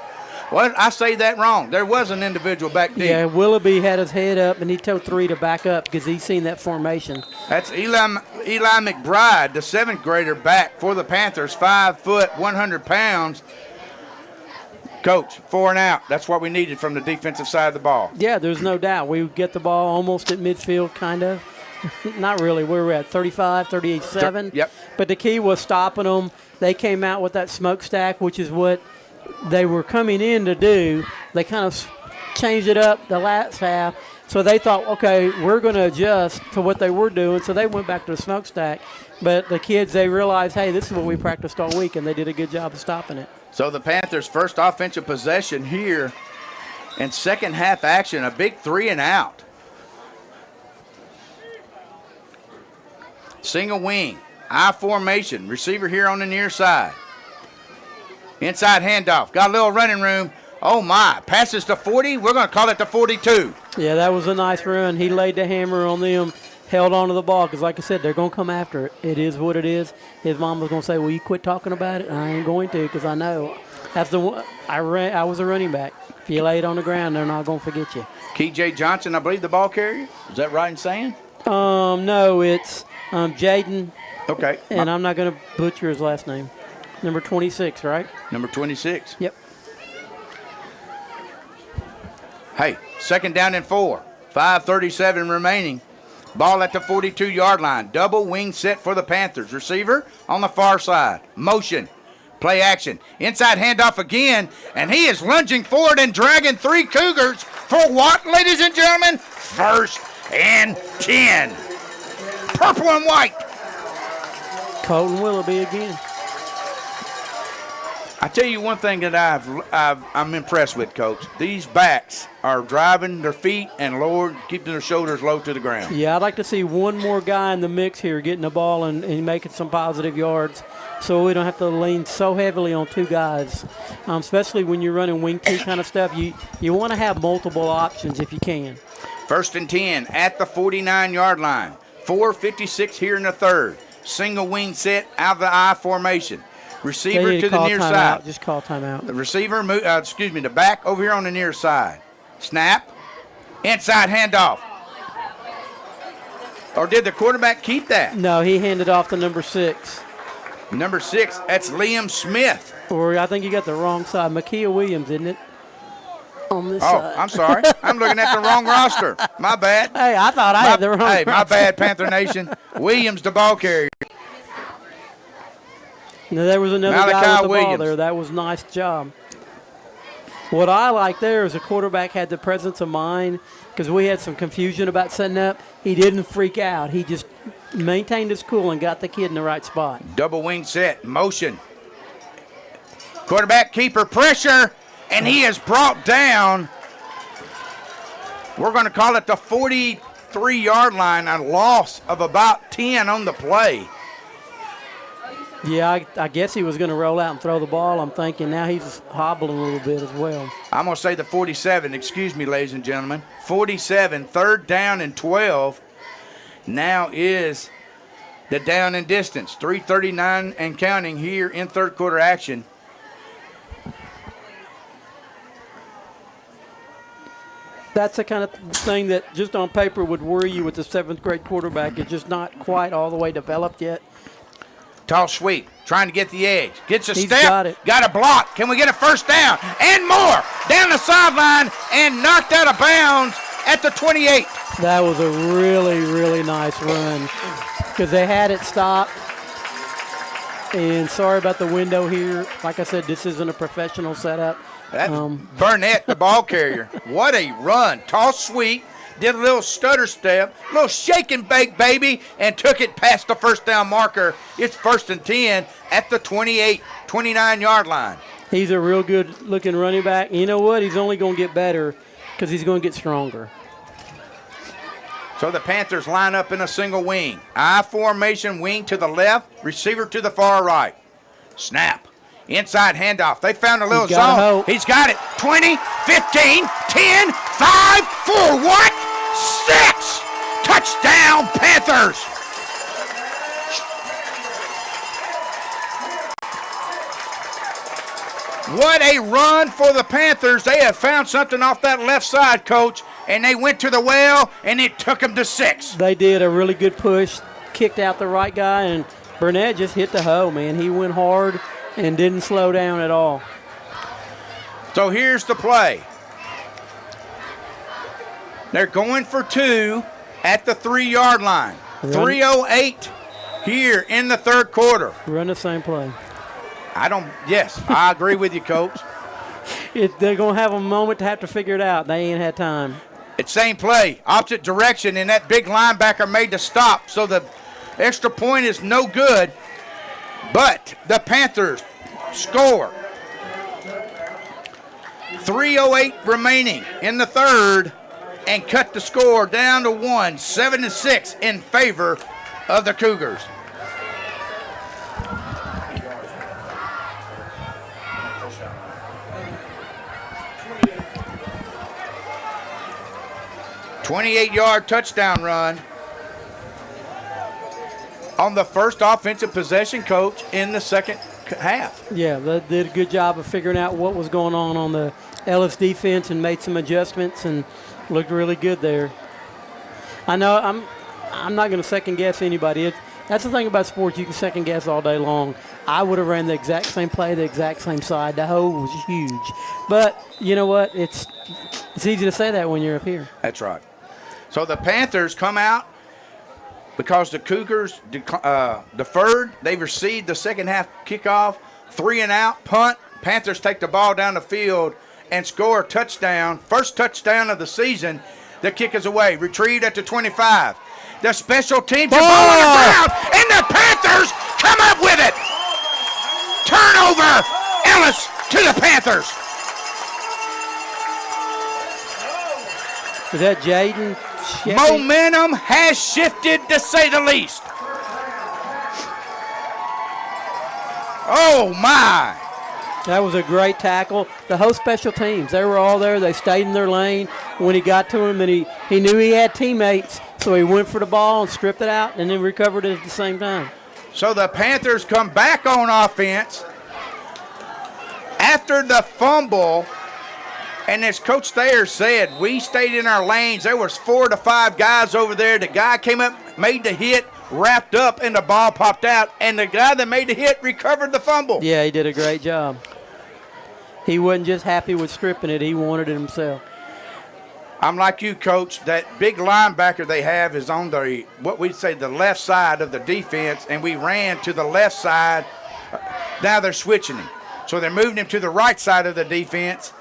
Well, I say that wrong. There was an individual back deep. Yeah, Willoughby had his head up, and he told 3 to back up because he's seen that formation. That's Eli McBride, the 7th grader back for the Panthers, 5 foot, 100 pounds. Coach, 4 and out. That's what we needed from the defensive side of the ball. Yeah, there's no doubt. We get the ball almost at midfield, kind of. Not really. Where we're at, 35, 38-7. Yep. But the key was stopping them. They came out with that smokestack, which is what they were coming in to do. They kind of changed it up the last half. So they thought, okay, we're going to adjust to what they were doing. So they went back to the smokestack. But the kids, they realized, hey, this is what we practiced all week, and they did a good job of stopping it. So the Panthers' first offensive possession here in second half action, a big 3 and out. Single wing, I formation, receiver here on the near side. Inside handoff, got a little running room. Oh my, passes to 40, we're going to call it the 42. Yeah, that was a nice run. He laid the hammer on them, held on to the ball, because like I said, they're going to come after it. It is what it is. His mom was going to say, well, you quit talking about it? I ain't going to, because I know. That's the one. I was a running back. If you lay it on the ground, they're not going to forget you. KJ Johnson, I believe, the ball carrier. Is that right in saying? No, it's Jaden. Okay. And I'm not going to butcher his last name. Number 26, right? Number 26. Yep. Hey, second down and 4. 5:37 remaining. Ball at the 42-yard line. Double wing set for the Panthers. Receiver on the far side. Motion. Play action. Inside handoff again. And he is lunging forward and dragging 3 Cougars for what, ladies and gentlemen? 1st and 10. Purple and white. Colton Willoughby again. I tell you one thing that I'm impressed with, Coach. These backs are driving their feet and keeping their shoulders low to the ground. Yeah, I'd like to see one more guy in the mix here getting the ball and making some positive yards so we don't have to lean so heavily on 2 guys, especially when you're running wing T kind of stuff. You want to have multiple options if you can. 1st and 10 at the 49-yard line. 4:56 here in the third. Single wing set out of the I formation. Receiver to the near side. Just call timeout. The receiver, the back over here on the near side. Snap. Inside handoff. Or did the quarterback keep that? No, he handed off to number 6. Number 6, that's Liam Smith. Or I think you got the wrong side. Makia Williams, isn't it? On this side. I'm sorry. I'm looking at the wrong roster. My bad. Hey, I thought I had the wrong roster. My bad, Panther Nation. Williams, the ball carrier. Now, there was another Malachi guy with the Williams. ball there. That was a nice job. What I like there is the quarterback had the presence of mind because we had some confusion about setting up. He didn't freak out. He just maintained his cool and got the kid in the right spot. Double wing set, motion. Quarterback keeper pressure, and he is brought down. We're going to call it the 43-yard line, a loss of about 10 on the play. Yeah, I guess he was going to roll out and throw the ball. I'm thinking now he's hobbling a little bit as well. I'm going to say the 47. Excuse me, ladies and gentlemen. 47, 3rd down and 12. Now is the down and distance. 3:39 and counting here in third quarter action. That's the kind of thing that just on paper would worry you with the 7th grade quarterback. It's just not quite all the way developed yet. Toss sweep, trying to get the edge. Gets a He's step, got it. Got a block. Can we get a first down? And more. Down the sideline and knocked out of bounds at the 28. That was a really, really nice run because they had it stopped. And sorry about the window here. Like I said, this isn't a professional setup. That's Burnett, the ball carrier. What a run. Toss sweep. Did a little stutter step, a little shake and bake, baby, and took it past the first down marker. It's 1st and 10 at the 29-yard line. He's a real good-looking running back. You know what? He's only going to get better because he's going to get stronger. So the Panthers line up in a single wing. I formation, wing to the left, receiver to the far right. Snap. Inside handoff. They found a little zone. He's got it. 20, 15, 10, 5, 4, what? 6. Touchdown, Panthers. What a run for the Panthers. They have found something off that left side, Coach, and they went to the well, and it took them to 6. They did a really good push, kicked out the right guy, and Burnett just hit the hoe, man. He went hard and didn't slow down at all. So here's the play. They're going for 2 at the 3-yard line. 3:08 here in the third quarter. Run the same play. Yes, I agree with you, Coach. They're going to have a moment to have to figure it out. They ain't had time. It's same play, opposite direction, and that big linebacker made the stop, so the extra point is no good. But the Panthers score. 3:08 remaining in the third, and cut the score down to 1, 7-6 in favor of the Cougars. "28-yard touchdown run on the first offensive possession, Coach, in the second half." Yeah, they did a good job of figuring out what was going on the Ellis defense and made some adjustments and looked really good there. I know I'm not going to second guess anybody. That's the thing about sports. You can second guess all day long. I would have ran the exact same play, the exact same side. The hole was huge. But you know what? It's easy to say that when you're up here. That's right. So the Panthers come out because the Cougars deferred. They received the second half kickoff, 3 and out, punt. Panthers take the ball down the field and score a touchdown. First touchdown of the season. The kick is away. Retrieved at the 25. The special teams are ball on the ground, and the Panthers come up with it. Turnover. Ellis to the Panthers. Is that Jaden? Momentum has shifted, to say the least. Oh, my. That was a great tackle. The whole special teams, they were all there. They stayed in their lane. When he got to him, and he knew he had teammates, so he went for the ball and stripped it out and then recovered it at the same time. So the Panthers come back on offense after the fumble. And as Coach Thayer said, we stayed in our lanes. There was 4 to 5 guys over there. The guy came up, made the hit, wrapped up, and the ball popped out. And the guy that made the hit recovered the fumble. Yeah, he did a great job. He wasn't just happy with stripping it. He wanted it himself. I'm like you, Coach. That big linebacker they have is on the, what we'd say, the left side of the defense, and we ran to the left side. Now they're switching him. So they're moving him to the right side of the defense,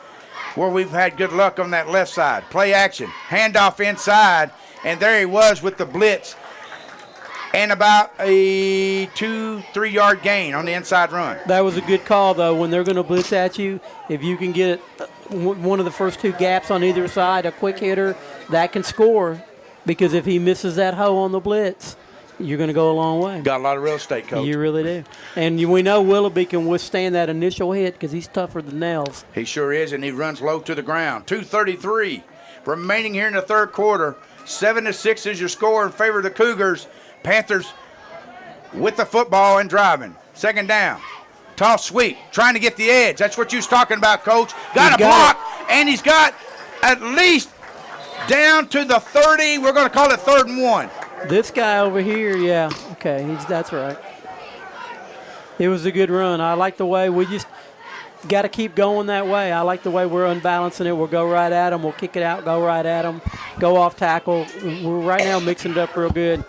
where we've had good luck on that left side. Play action, handoff inside, and there he was with the blitz. And about a 2-3 yard gain on the inside run. That was a good call, though. When they're going to blitz at you, if you can get one of the first 2 gaps on either side, a quick hitter, that can score. Because if he misses that hole on the blitz, you're going to go a long way. Got a lot of real estate, Coach. You really do. And we know Willoughby can withstand that initial hit because he's tougher than nails. He sure is, and he runs low to the ground. 2:33 remaining here in the third quarter. 7-6 is your score in favor of the Cougars. Panthers with the football and driving. Second down. Toss sweep. Trying to get the edge. That's what you was talking about, Coach. Got a block, and he's got at least down to the 30. We're going to call it 3rd and 1. This guy over here, yeah. Okay, that's right. It was a good run. I like the way we just got to keep going that way. I like the way we're unbalancing it. We'll go right at them. We'll kick it out, go right at them, go off tackle. We're right now mixing it up real good.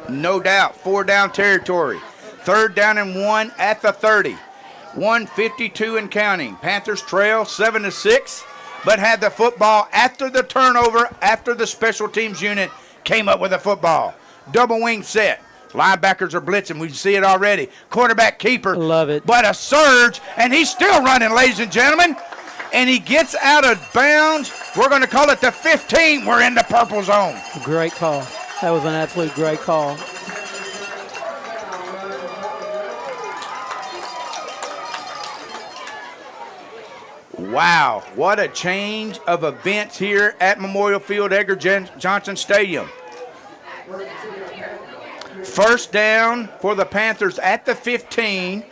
No doubt. 4 down territory. 3rd down and 1 at the 30. 1:52 and counting. Panthers trail 7-6, but had the football after the turnover, after the special teams unit came up with the football. Double wing set. Linebackers are blitzing. We see it already. Quarterback keeper. Love it. But a surge, and he's still running, ladies and gentlemen. And he gets out of bounds. We're going to call it the 15. We're in the purple zone. Great call. That was an absolute great call. Wow, what a change of events here at Memorial Field, Edgar Johnson Stadium. First down for the Panthers at the 15.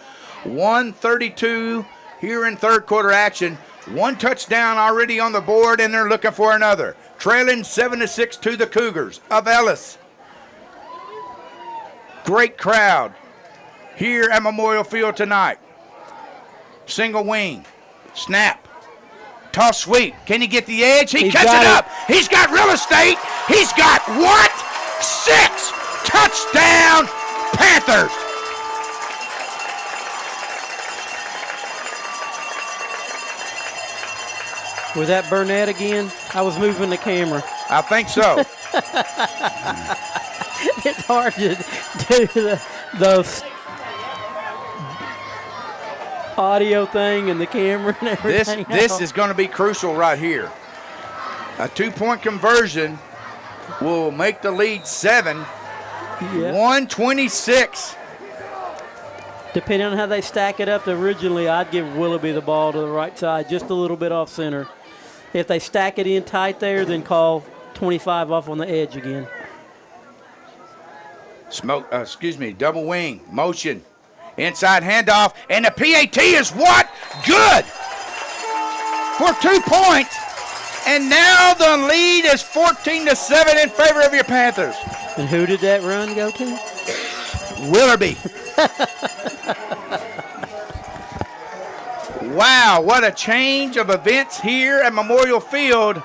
1:32 here in third quarter action. One touchdown already on the board, and they're looking for another. Trailing 7-6 to the Cougars of Ellis. Great crowd here at Memorial Field tonight. Single wing, snap, toss sweep. Can he get the edge? He cuts it up. He's got real estate. He's got what? 6. Touchdown, Panthers. Was that Burnett again? I was moving the camera. I think so. It's hard to do the audio thing and the camera and everything. This is going to be crucial right here. A 2-point conversion will make the lead 7. 126. Depending on how they stack it up, originally I'd give Willoughby the ball to the right side, just a little bit off center. If they stack it in tight there, then call 25 off on the edge again. Double wing, motion, inside handoff, and the PAT is what? Good! For 2 points, and now the lead is 14-7 in favor of your Panthers. And who did that run go to? Willoughby. Wow, what a change of events here at Memorial Field.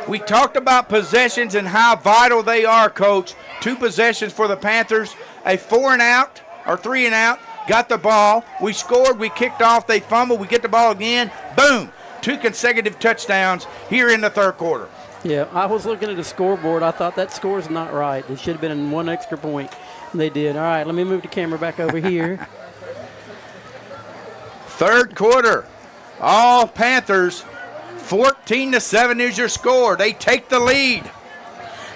We talked about possessions and how vital they are, Coach. 2 possessions for the Panthers, a 4-and-out or 3-and-out, got the ball. We scored, we kicked off, they fumbled, we get the ball again. Boom, 2 consecutive touchdowns here in the third quarter. Yeah, I was looking at the scoreboard. I thought that score's not right. It should have been 1 extra point. And they did. All right, let me move the camera back over here. Third quarter, all Panthers, 14-7 is your score. They take the lead.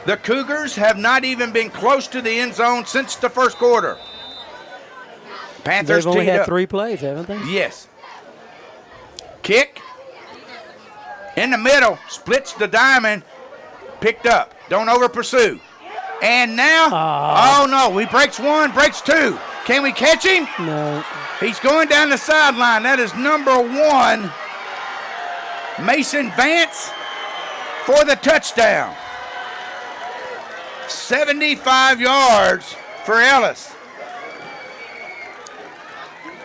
The Cougars have not even been close to the end zone since the first quarter. Panthers They've only teed had up. 3 plays, haven't they? Yes. Kick in the middle, splits the diamond, picked up. Don't over pursue. And now, oh no, he breaks 1, breaks 2. Can we catch him? No. He's going down the sideline. That is number 1, Mason Vance, for the touchdown. 75 yards for Ellis.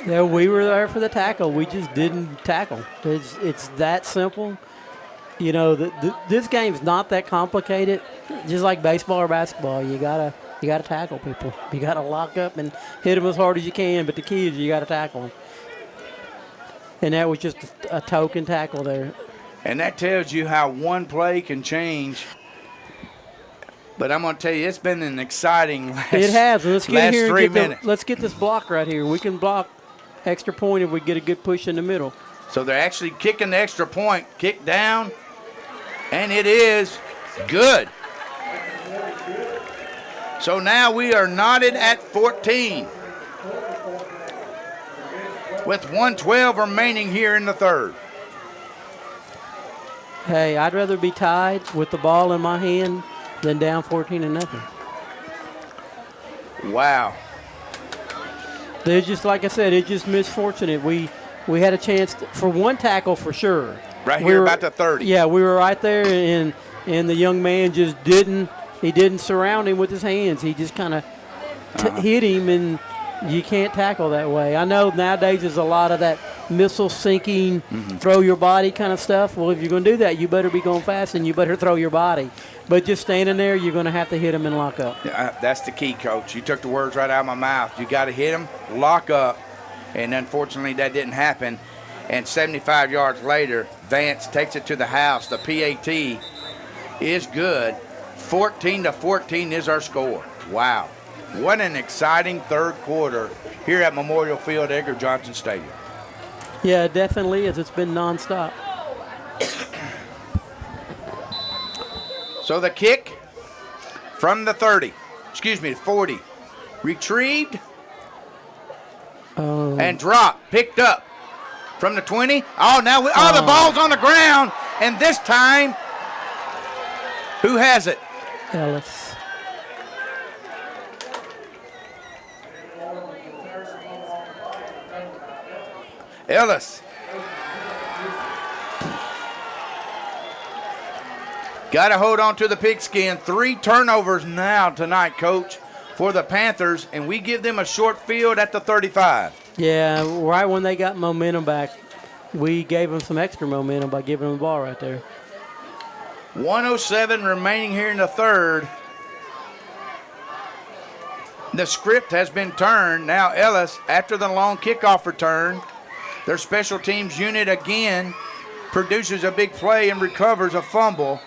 Yeah, we were there for the tackle. We just didn't tackle. It's that simple. You know, this game's not that complicated. Just like baseball or basketball, you gotta tackle people. You gotta lock up and hit them as hard as you can. But the key is you gotta tackle them. And that was just a token tackle there. And that tells you how one play can change. But I'm going to tell you, it's been an exciting last, it has. Let's get here 3 minutes. Let's get this block right here. We can block extra point if we get a good push in the middle. So they're actually kicking the extra point. Kick down, and it is good. So now we are knotted at 14 with 1:12 remaining here in the third. Hey, I'd rather be tied with the ball in my hand than down 14-0. Wow. They're just, like I said, it's just misfortunate. We had a chance for one tackle for sure. Right here about the 30. Yeah, we were right there, and the young man just didn't surround him with his hands. He just kind of hit him, and you can't tackle that way. I know nowadays there's a lot of that missile sinking, throw your body kind of stuff. Well, if you're going to do that, you better be going fast, and you better throw your body. But just standing there, you're going to have to hit him and lock up. That's the key, Coach. You took the words right out of my mouth. You got to hit him, lock up, and unfortunately that didn't happen. And 75 yards later, Vance takes it to the house. The PAT is good. 14-14 is our score. Wow. What an exciting third quarter here at Memorial Field, Edgar Johnson Stadium. Yeah, it definitely is. It's been nonstop. So the kick from the 40, retrieved and dropped, picked up from the 20. Oh, now the ball's on the ground, and this time, who has it? Ellis. Ellis. Got to hold on to the pigskin. 3 turnovers now tonight, Coach, for the Panthers, and we give them a short field at the 35. Yeah, right when they got momentum back, we gave them some extra momentum by giving them the ball right there. 1:07 remaining here in the third. The script has been turned. Now Ellis, after the long kickoff return, their special teams unit again produces a big play and recovers a fumble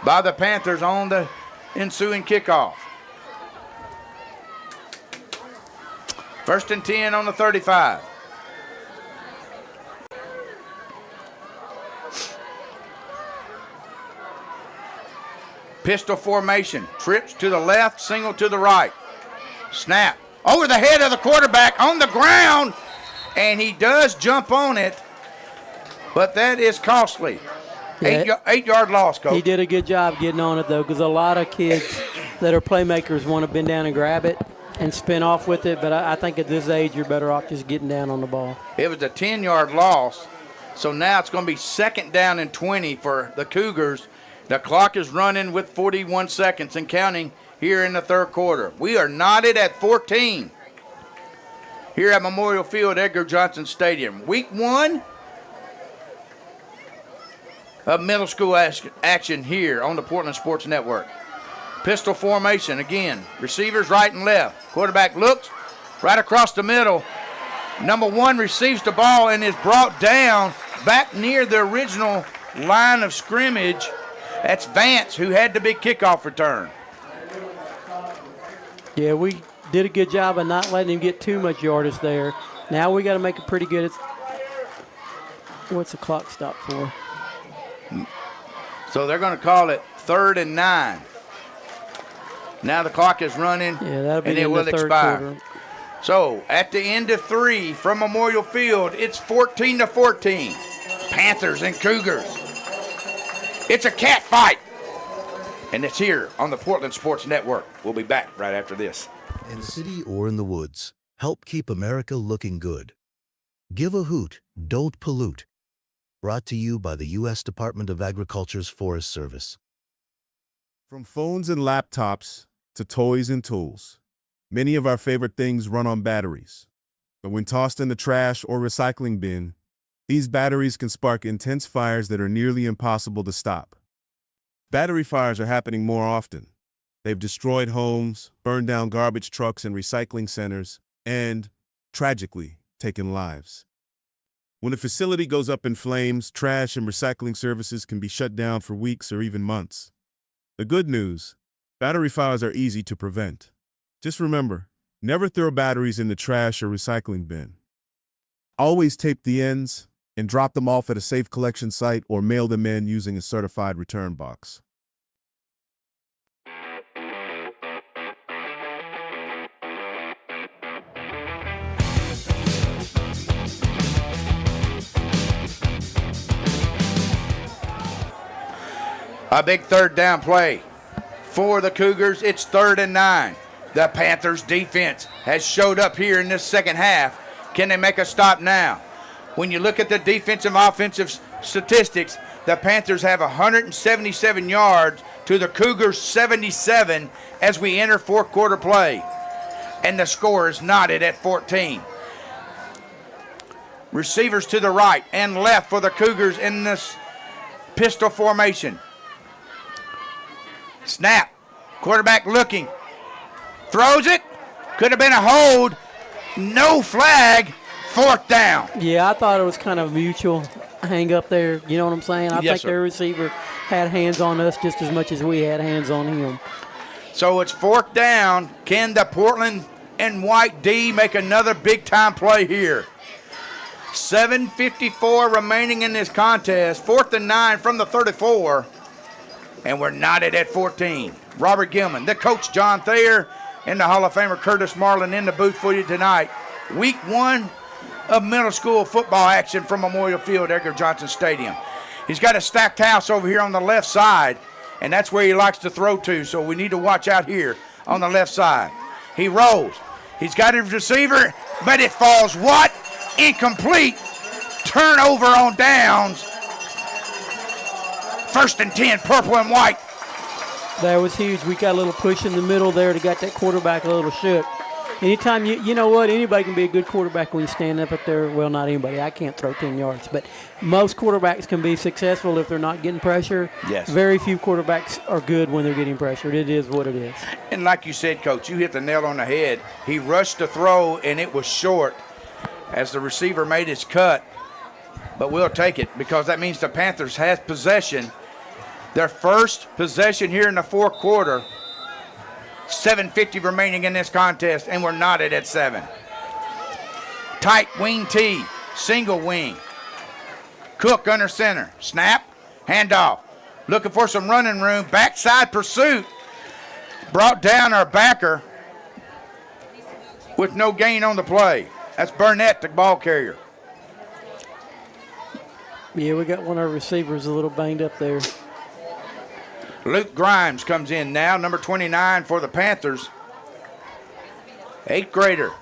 by the Panthers on the ensuing kickoff. 1st and 10 on the 35. Pistol formation. Trips to the left, single to the right. Snap. Over the head of the quarterback on the ground. And he does jump on it. But that is costly. Yeah. 8-yard loss, Coach. He did a good job getting on it, though, because a lot of kids that are playmakers want to bend down and grab it and spin off with it. But I think at this age, you're better off just getting down on the ball. It was a 10-yard loss. So now it's going to be 2nd down and 20 for the Cougars. The clock is running with 41 seconds and counting here in the third quarter. We are knotted at 14 here at Memorial Field, Edgar Johnson Stadium. Week 1 of middle school action here on the Portland Sports Network. Pistol formation again. Receivers right and left. Quarterback looks right across the middle. Number 1 receives the ball and is brought down back near the original line of scrimmage. That's Vance, who had the big kickoff return. Yeah, we did a good job of not letting him get too much yardage there. Now we got to make it pretty good. What's the clock stop for? So they're going to call it 3rd and 9. Now the clock is running, that'll be and it in will the third expire. quarter. So at the end of 3 from Memorial Field, it's 14-14. Panthers and Cougars. It's a cat fight. And it's here on the Portland Sports Network. We'll be back right after this. In the city or in the woods, help keep America looking good. Give a hoot, don't pollute. Brought to you by the U.S. Department of Agriculture's Forest Service. From phones and laptops to toys and tools, many of our favorite things run on batteries. But when tossed in the trash or recycling bin, these batteries can spark intense fires that are nearly impossible to stop. Battery fires are happening more often. They've destroyed homes, burned down garbage trucks and recycling centers, and, tragically, taken lives. When a facility goes up in flames, trash and recycling services can be shut down for weeks or even months. The good news, battery fires are easy to prevent. Just remember, never throw batteries in the trash or recycling bin. Always tape the ends and drop them off at a safe collection site or mail them in using a certified return box. A big 3rd down play for the Cougars. It's 3rd and 9. The Panthers defense has showed up here in this second half. Can they make a stop now? When you look at the defensive offensive statistics, the Panthers have 177 yards to the Cougars 77 as we enter fourth quarter play. And the score is knotted at 14. Receivers to the right and left for the Cougars in this pistol formation. Snap. Quarterback looking. Throws it. Could have been a hold. No flag. 4th down. Yeah, I thought it was kind of mutual hang up there. You know what I'm saying? I think their receiver had hands on us just as much as we had hands on him. So it's 4th down. Can the Portland and White D make another big-time play here? 7:54 remaining in this contest. 4th and 9 from the 34. And we're knotted at 14. Robert Gilman, the coach John Thayer, and the Hall of Famer Curtis Marlin in the booth for you tonight. Week 1 of middle school football action from Memorial Field, Edgar Johnson Stadium. He's got a stacked house over here on the left side, and that's where he likes to throw to, so we need to watch out here on the left side. He rolls. He's got his receiver, but it falls what? Incomplete turnover on downs. 1st and 10, purple and white. That was huge. We got a little push in the middle there to get that quarterback a little shook. Anytime you know what, anybody can be a good quarterback when you stand up there. Well, not anybody. I can't throw 10 yards. But most quarterbacks can be successful if they're not getting pressure. Yes. Very few quarterbacks are good when they're getting pressured. It is what it is. And like you said, Coach, you hit the nail on the head. He rushed to throw, and it was short as the receiver made his cut. But we'll take it because that means the Panthers has possession. Their first possession here in the fourth quarter. 7:50 remaining in this contest, and we're knotted at 7. Tight wing T, single wing. Cook under center. Snap, handoff. Looking for some running room. Backside pursuit. Brought down our backer with no gain on the play. That's Burnett, the ball carrier. Yeah, we got one of our receivers a little banged up there. Luke Grimes comes in now, number 29 for the Panthers. 8th grader.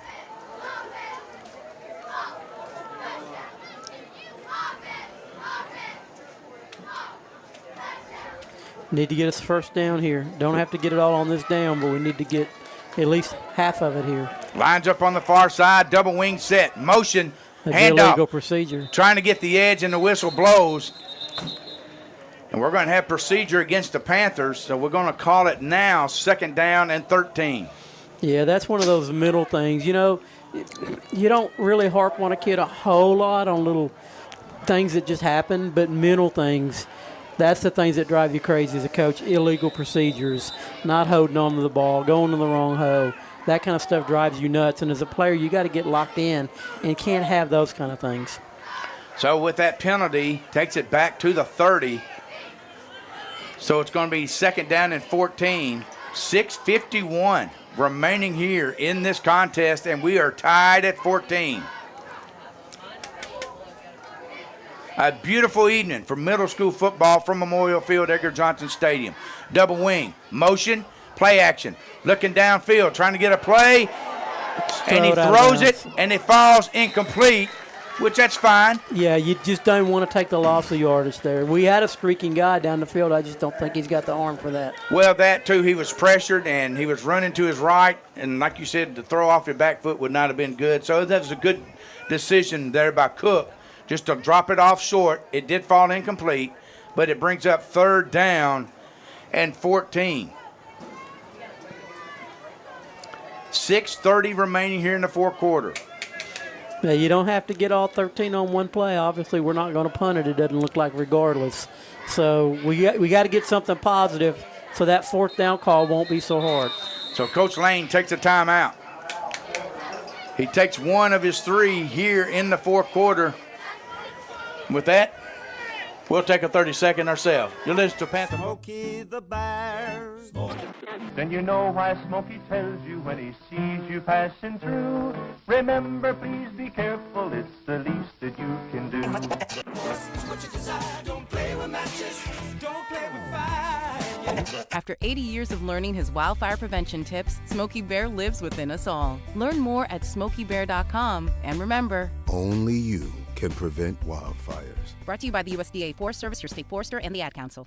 Need to get us first down here. Don't have to get it all on this down, but we need to get at least half of it here. Lines up on the far side, double wing set, motion, handoff. Illegal procedure. Trying to get the edge, and the whistle blows. And we're going to have procedure against the Panthers, so we're going to call it now, 2nd down and 13. Yeah, that's one of those middle things. You know, you don't really harp on a kid a whole lot on little things that just happen, but mental things, that's the things that drive you crazy as a coach. Illegal procedures, not holding on to the ball, going to the wrong hole. That kind of stuff drives you nuts. And as a player, you got to get locked in and can't have those kind of things. So with that penalty, takes it back to the 30. So it's going to be 2nd down and 14. 6:51 remaining here in this contest, and we are tied at 14. A beautiful evening for middle school football from Memorial Field, Edgar Johnson Stadium. Double wing, motion, play action. Looking downfield, trying to get a play, and he throws it, and it falls incomplete, which that's fine. Yeah, you just don't want to take the loss of yardage there. We had a streaking guy down the field. I just don't think he's got the arm for that. Well, that too, he was pressured, and he was running to his right, and like you said, the throw off your back foot would not have been good. So that was a good decision there by Cook, just to drop it off short. It did fall incomplete, but it brings up 3rd down and 14. 6:30 remaining here in the fourth quarter. Yeah, you don't have to get all 13 on one play. Obviously, we're not going to punt it. It doesn't look like regardless. So we got to get something positive so that 4th down call won't be so hard. So Coach Lane takes a timeout. He takes one of his 3 here in the fourth quarter. With that, we'll take a 30-second ourselves. You'll listen to Panther. Smokey the Bear. Then you know why Smokey tells you when he sees you passing through. Remember, please be careful, it's the least that you can do. What you desire, don't play with matches, don't play with fire. After 80 years of learning his wildfire prevention tips, Smokey Bear lives within us all. Learn more at SmokeyBear.com, and remember, Only you can prevent wildfires. brought to you by the USDA Forest Service, your state forester, and the Ad Council.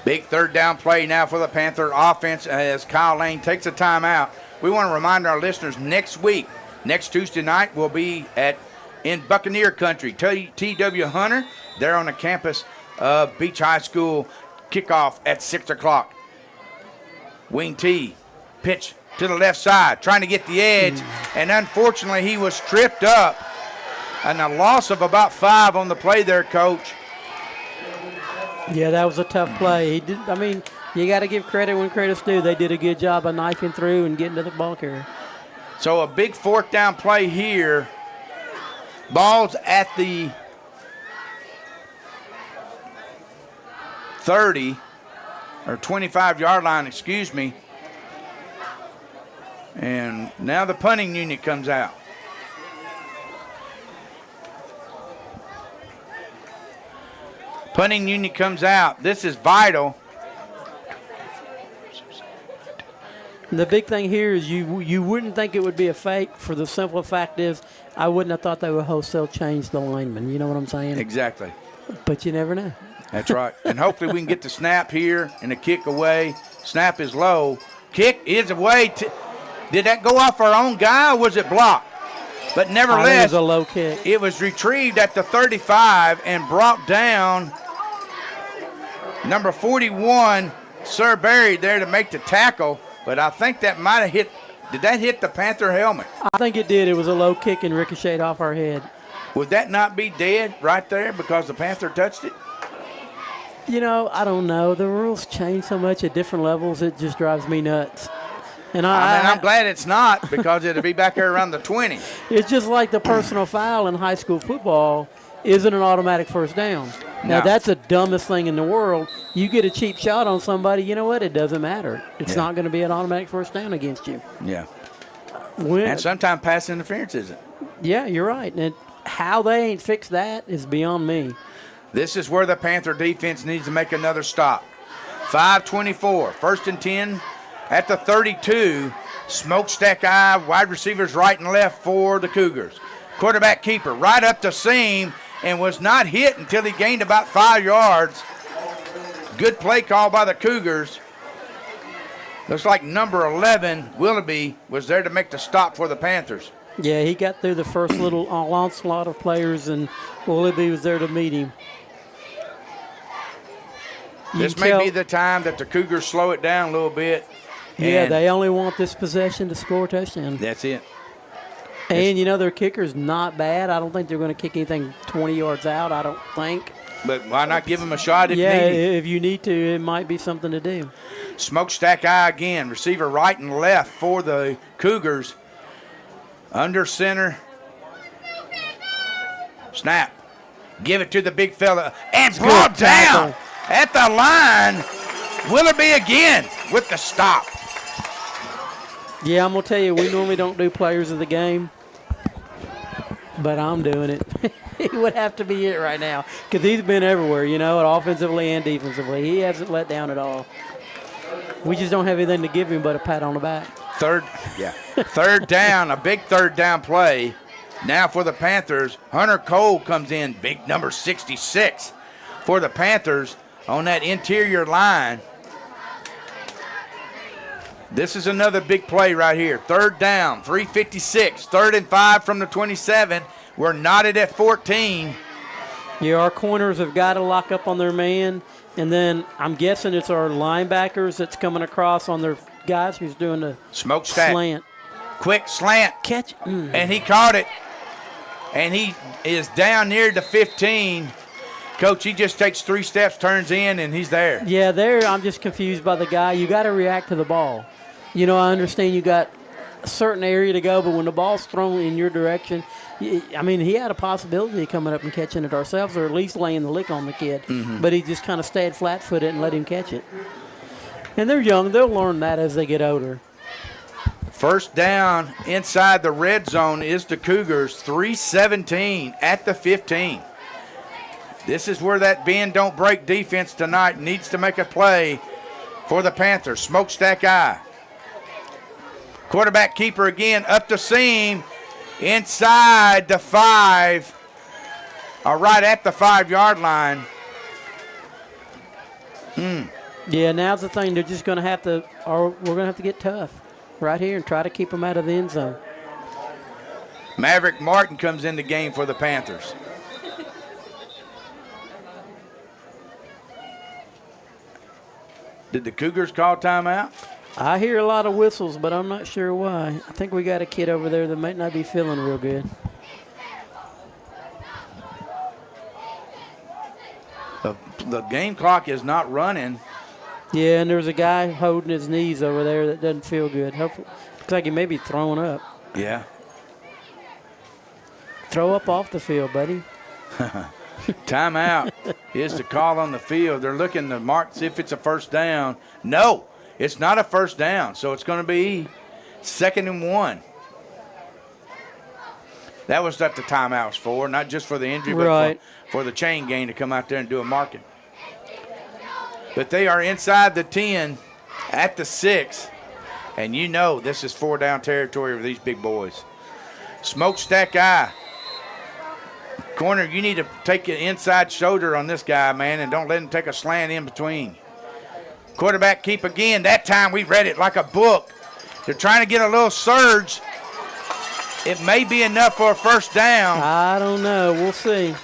Big 3rd down play now for the Panther offense as Kyle Lane takes a timeout. We want to remind our listeners next week, next Tuesday night, we'll be in Buccaneer Country. T.W. Hunter, they're on the campus of Beach High School. Kickoff at 6 o'clock. Wing T, pitch to the left side, trying to get the edge, and unfortunately he was tripped up. And a loss of about 5 on the play there, Coach. Yeah, that was a tough play. You got to give credit when credit's due. They did a good job of knifing through and getting to the ball carrier. So a big 4th down play here. Ball's at the 30 or 25-yard line, excuse me. And now the punting unit comes out. Punting unit comes out. This is vital. The big thing here is you wouldn't think it would be a fake. For the simple fact is, I wouldn't have thought they would wholesale change the lineman. You know what I'm saying? Exactly. But you never know. That's right. And hopefully we can get the snap here and the kick away. Snap is low. Kick is away. Did that go off our own guy or was it blocked? But nevertheless, I think it was a low kick. It was retrieved at the 35 and brought down. Number 41, Sir Barry there to make the tackle. But I think that might have hit. Did that hit the Panther helmet? I think it did. It was a low kick and ricocheted off our head. Would that not be dead right there because the Panther touched it? You know, I don't know. The rules change so much at different levels. It just drives me nuts. And I'm glad it's not because it'll be back there around the 20. It's just like the personal foul in high school football isn't an automatic first down. Now, that's the dumbest thing in the world. You get a cheap shot on somebody, you know what? It doesn't matter. It's not going to be an automatic first down against you. Yeah. And sometimes pass interference isn't. Yeah, you're right. And how they ain't fixed that is beyond me. This is where the Panther defense needs to make another stop. 5:24, 1st and 10 at the 32. Smokestack eye, wide receivers right and left for the Cougars. Quarterback keeper right up the seam and was not hit until he gained about 5 yards. Good play call by the Cougars. Looks like number 11, Willoughby, was there to make the stop for the Panthers. Yeah, he got through the first little onslaught of players, and Willoughby was there to meet him. This may be the time that the Cougars slow it down a little bit. Yeah, they only want this possession to score a touchdown. That's it. And, you know, their kicker's not bad. I don't think they're going to kick anything 20 yards out, I don't think. But why not give them a shot if needed? Yeah, if you need to, it might be something to do. Smokestack eye again. Receiver right and left for the Cougars. Under center. Snap. Give it to the big fella. And brought down at the line. Willoughby again with the stop. Yeah, I'm going to tell you, we normally don't do players of the game, but I'm doing it. He would have to be it right now because he's been everywhere, you know, offensively and defensively. He hasn't let down at all. We just don't have anything to give him but a pat on the back. Third down, a big third down play. Now for the Panthers, Hunter Cole comes in, big number 66 for the Panthers on that interior line. This is another big play right here. Third down, 3:56, 3rd and 5 from the 27. We're knotted at 14. Yeah, our corners have got to lock up on their man, and then I'm guessing it's our linebackers that's coming across on their guys who's doing the smokestack slant. Quick slant. Catch. And he caught it. And he is down near the 15. Coach, he just takes 3 steps, turns in, and he's there. Yeah, I'm just confused by the guy. You got to react to the ball. You know, I understand you got a certain area to go, but when the ball's thrown in your direction, I mean, he had a possibility of coming up and catching it ourselves or at least laying the lick on the kid. Mm-hmm. But he just kind of stayed flat-footed and let him catch it. And they're young. They'll learn that as they get older. First down inside the red zone is the Cougars, 3:17 at the 15. This is where that bend don't break defense tonight needs to make a play for the Panthers. Smokestack eye. Quarterback keeper again up the seam inside the 5, or right at the 5-yard line. Yeah, now's the thing. They're just going to have to, or we're going to have to get tough right here and try to keep them out of the end zone. Maverick Martin comes in the game for the Panthers. Did the Cougars call timeout? I hear a lot of whistles, but I'm not sure why. I think we got a kid over there that might not be feeling real good. The game clock is not running. Yeah, and there's a guy holding his knees over there that doesn't feel good. Hopefully, looks like he may be throwing up. Yeah. Throw up off the field, buddy. Timeout is the call on the field. They're looking to mark, see if it's a first down. No, it's not a first down, so it's going to be 2nd and 1. That was what the timeout was for, not just for the injury, Right. but for the chain gang to come out there and do a marking. But they are inside the 10 at the 6, and you know this is 4-down territory for these big boys. Smokestack eye. Corner, you need to take an inside shoulder on this guy, man, and don't let him take a slant in between. Quarterback keep again. That time we read it like a book. They're trying to get a little surge. It may be enough for a first down. I don't know. We'll see.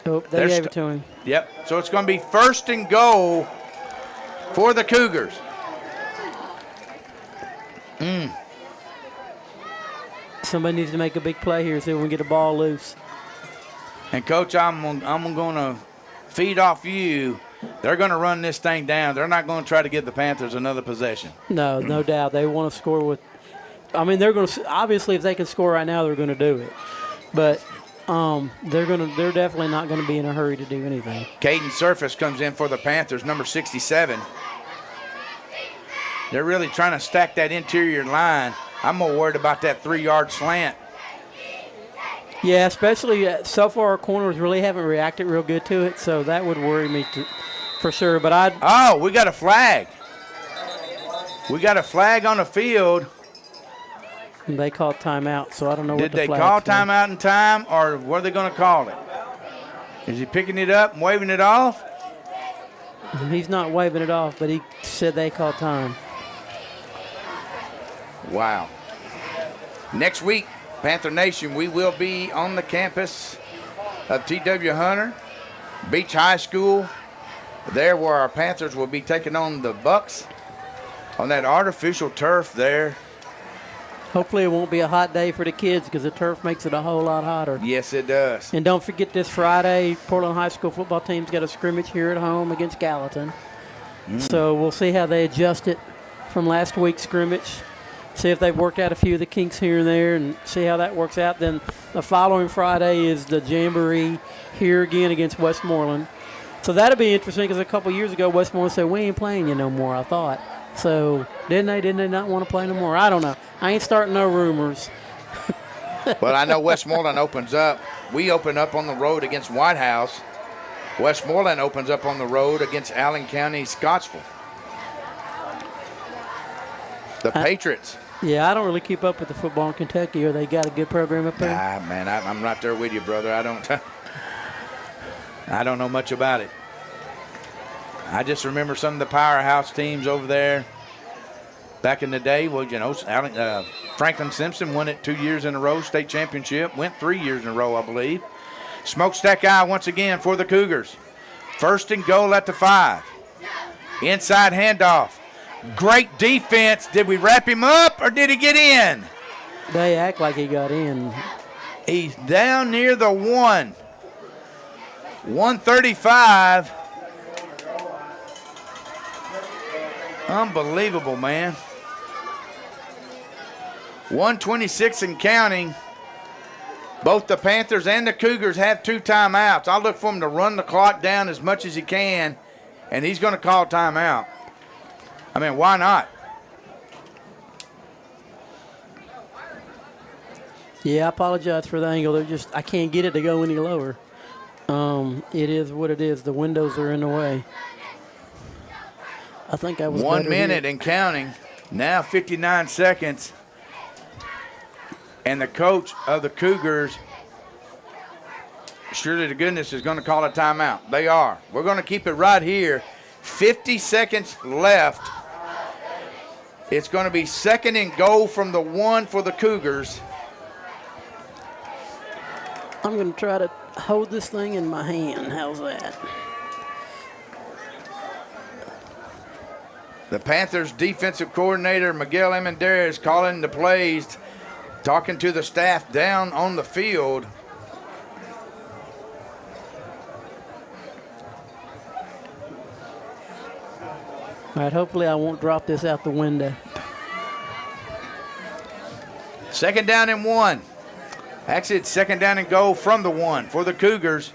Oh, they gave it to him. Yep. So it's going to be 1st and goal for the Cougars. Somebody needs to make a big play here so we can get the ball loose. And, Coach, I'm going to feed off you. They're going to run this thing down. They're not going to try to give the Panthers another possession. No, no doubt. They want to score with – I mean, they're going to – obviously, if they can score right now, they're going to do it. But they're definitely not going to be in a hurry to do anything. Caden Surface comes in for the Panthers, number 67. They're really trying to stack that interior line. I'm more worried about that 3-yard slant. Yeah, especially so far our corners really haven't reacted real good to it, so that would worry me for sure. But we got a flag. We got a flag on the field. And they called timeout, so I don't know what Did the they flag's call for. timeout in time, or were they going to call it? Is he picking it up and waving it off? He's not waving it off, but he said they called time. Wow. Next week, Panther Nation, we will be on the campus of T.W. Hunter, Beach High School, there where our Panthers will be taking on the Bucks on that artificial turf there. Hopefully it won't be a hot day for the kids because the turf makes it a whole lot hotter. Yes, it does. And don't forget this Friday, Portland High School football team's got a scrimmage here at home against Gallatin. So we'll see how they adjust it from last week's scrimmage. See if they've worked out a few of the kinks here and there and see how that works out. Then the following Friday is the Jamboree here again against Westmoreland. So that'll be interesting because a couple years ago, Westmoreland said, we ain't playing you no more, I thought. So didn't they not want to play no more? I don't know. I ain't starting no rumors. Well, I know Westmoreland opens up. We open up on the road against White House. Westmoreland opens up on the road against Allen County, Scottsville. The Patriots. Yeah, I don't really keep up with the football in Kentucky. Or they got a good program up there? Nah, man, I'm right there with you, brother. I don't know much about it. I just remember some of the powerhouse teams over there back in the day. Well, you know, Franklin Simpson won it 2 years in a row, state championship. Went 3 years in a row, I believe. Smokestack eye once again for the Cougars. 1st and goal at the 5. Inside handoff. Great defense. Did we wrap him up or did he get in? They act like he got in. He's down near the 1. 135. Unbelievable, man. 126 and counting. Both the Panthers and the Cougars have 2 timeouts. I'll look for him to run the clock down as much as he can, and he's going to call timeout. I mean, why not? Yeah, I apologize for the angle. I can't get it to go any lower. It is what it is. The windows are in the way. I think I was 1 better minute here. and counting. Now 59 seconds. And the coach of the Cougars, surely to goodness, is going to call a timeout. They are. We're going to keep it right here. 50 seconds left. It's going to be 2nd and goal from the 1 for the Cougars. I'm going to try to hold this thing in my hand. How's that? The Panthers defensive coordinator, Miguel Amenderes, is calling the plays, talking to the staff down on the field. All right, hopefully I won't drop this out the window. 2nd down and 1. Actually, it's 2nd down and goal from the 1 for the Cougars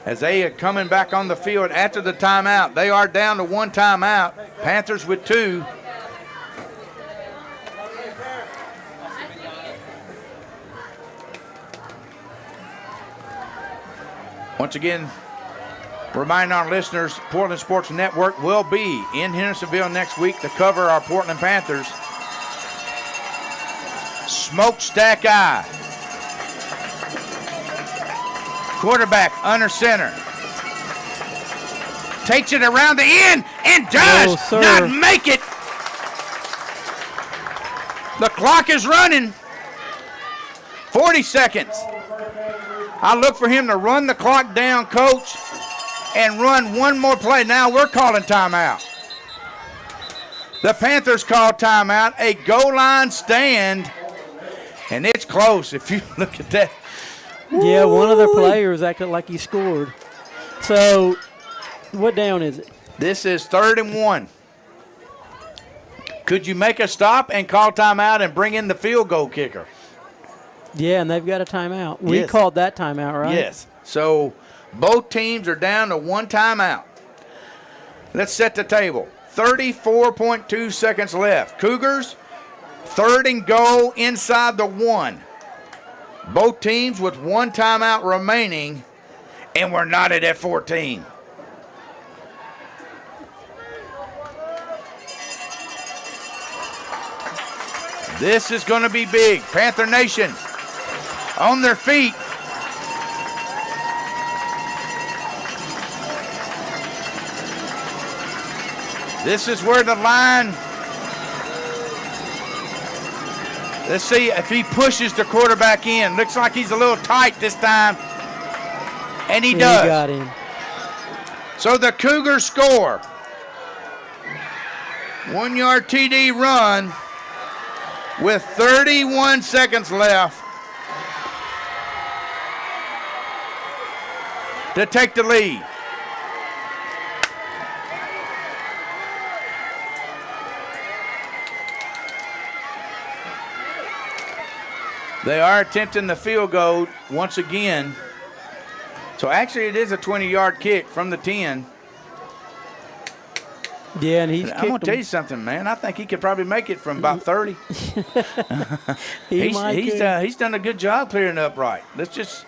as they are coming back on the field after the timeout. They are down to 1 timeout. Panthers with 2. Once again, remind our listeners, Portland Sports Network will be in Hendersonville next week to cover our Portland Panthers. Smokestack eye. Quarterback under center. Takes it around the end and does not make it. The clock is running. 40 seconds. I look for him to run the clock down, coach, and run one more play. Now we're calling timeout. The Panthers call timeout, a goal line stand, and it's close if you look at that. Yeah, one of their players acted like he scored. So, what down is it? This is 3rd and 1. Could you make a stop and call timeout and bring in the field goal kicker? Yeah, and they've got a timeout. We Yes. called that timeout, right? Yes. So both teams are down to one timeout. Let's set the table. 34.2 seconds left. Cougars, 3rd and goal inside the 1. Both teams with one timeout remaining, and we're knotted at 14. This is going to be big. Panther Nation on their feet. This is where the line, let's see if he pushes the quarterback in. Looks like he's a little tight this time, and he does. He got him. So the Cougars score. 1 yard TD run with 31 seconds left to take the lead. They are attempting the field goal once again. So actually it is a 20-yard kick from the 10. Yeah, and I'm going to tell you something, man. I think he could probably make it from about 30. He's done a good job clearing up right. Let's just,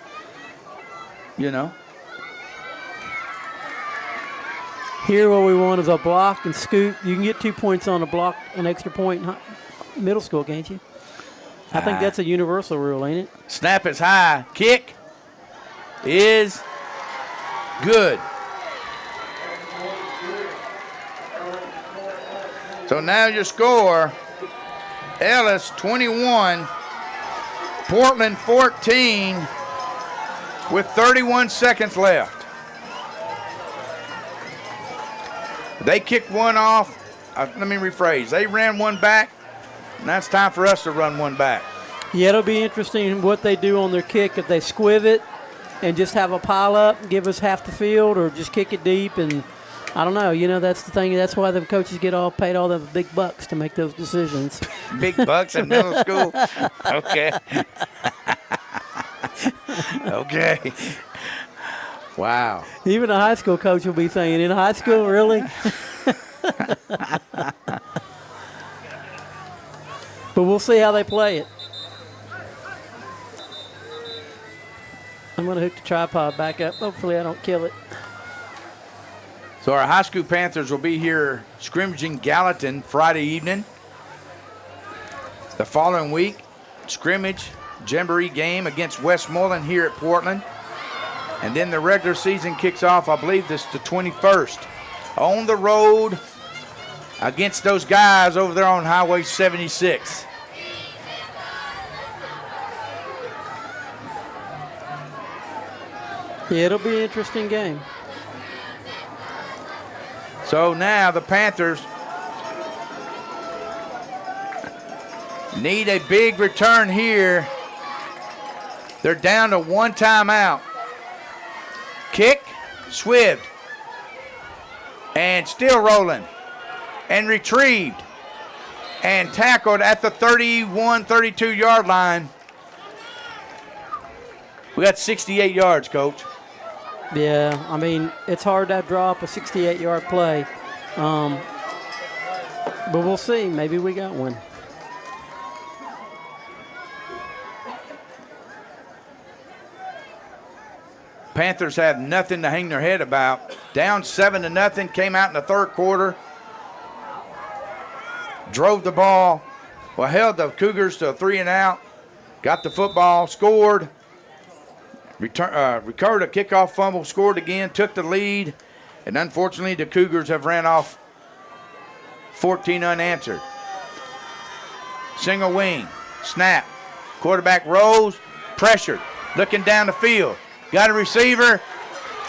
Here what we want is a block and scoop. You can get 2 points on a block, an extra point in middle school, can't you? I think that's a universal rule, ain't it? Snap is high. Kick is good. So now your score, Ellis 21, Portland 14 with 31 seconds left. They kicked one off. Let me rephrase. They ran one back. Now it's time for us to run one back. Yeah, it'll be interesting what they do on their kick. If they squiv it and just have a pile up, give us half the field, or just kick it deep. And I don't know. That's the thing. That's why the coaches get all paid all the big bucks to make those decisions. Big bucks in middle school? Okay. Okay. Wow. Even a high school coach will be saying, in high school, really? But we'll see how they play it. I'm going to hook the tripod back up. Hopefully I don't kill it. So our high school Panthers will be here scrimmaging Gallatin Friday evening. The following week, scrimmage, jamboree game against Westmoreland here at Portland. And then the regular season kicks off, I believe this is the 21st. On the road against those guys over there on Highway 76. Yeah, it'll be an interesting game. So now the Panthers need a big return here. They're down to one timeout. Kick, swibbed, and still rolling, and retrieved, and tackled at the 31, 32-yard line. We got 68 yards, Coach. Yeah, I mean, it's hard to drop a 68-yard play. But we'll see. Maybe we got one. Panthers have nothing to hang their head about. Down 7-0, came out in the third quarter, drove the ball, held the Cougars to a 3-and-out, got the football, scored, recovered a kickoff fumble, scored again, took the lead, and unfortunately the Cougars have ran off 14 unanswered. Single wing, snap, quarterback rolls, pressured, looking down the field, got a receiver,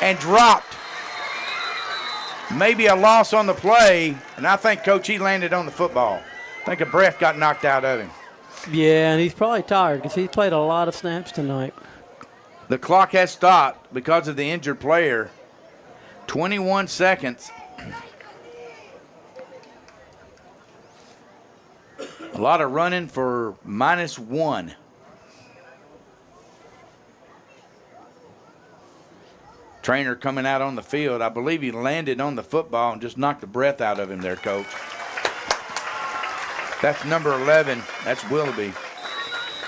and dropped. Maybe a loss on the play, and I think Coach, he landed on the football. I think a breath got knocked out of him. Yeah, and he's probably tired because he's played a lot of snaps tonight. The clock has stopped because of the injured player. 21 seconds. A lot of running for -1. Trainer coming out on the field. I believe he landed on the football and just knocked the breath out of him there, Coach. That's number 11. That's Willoughby.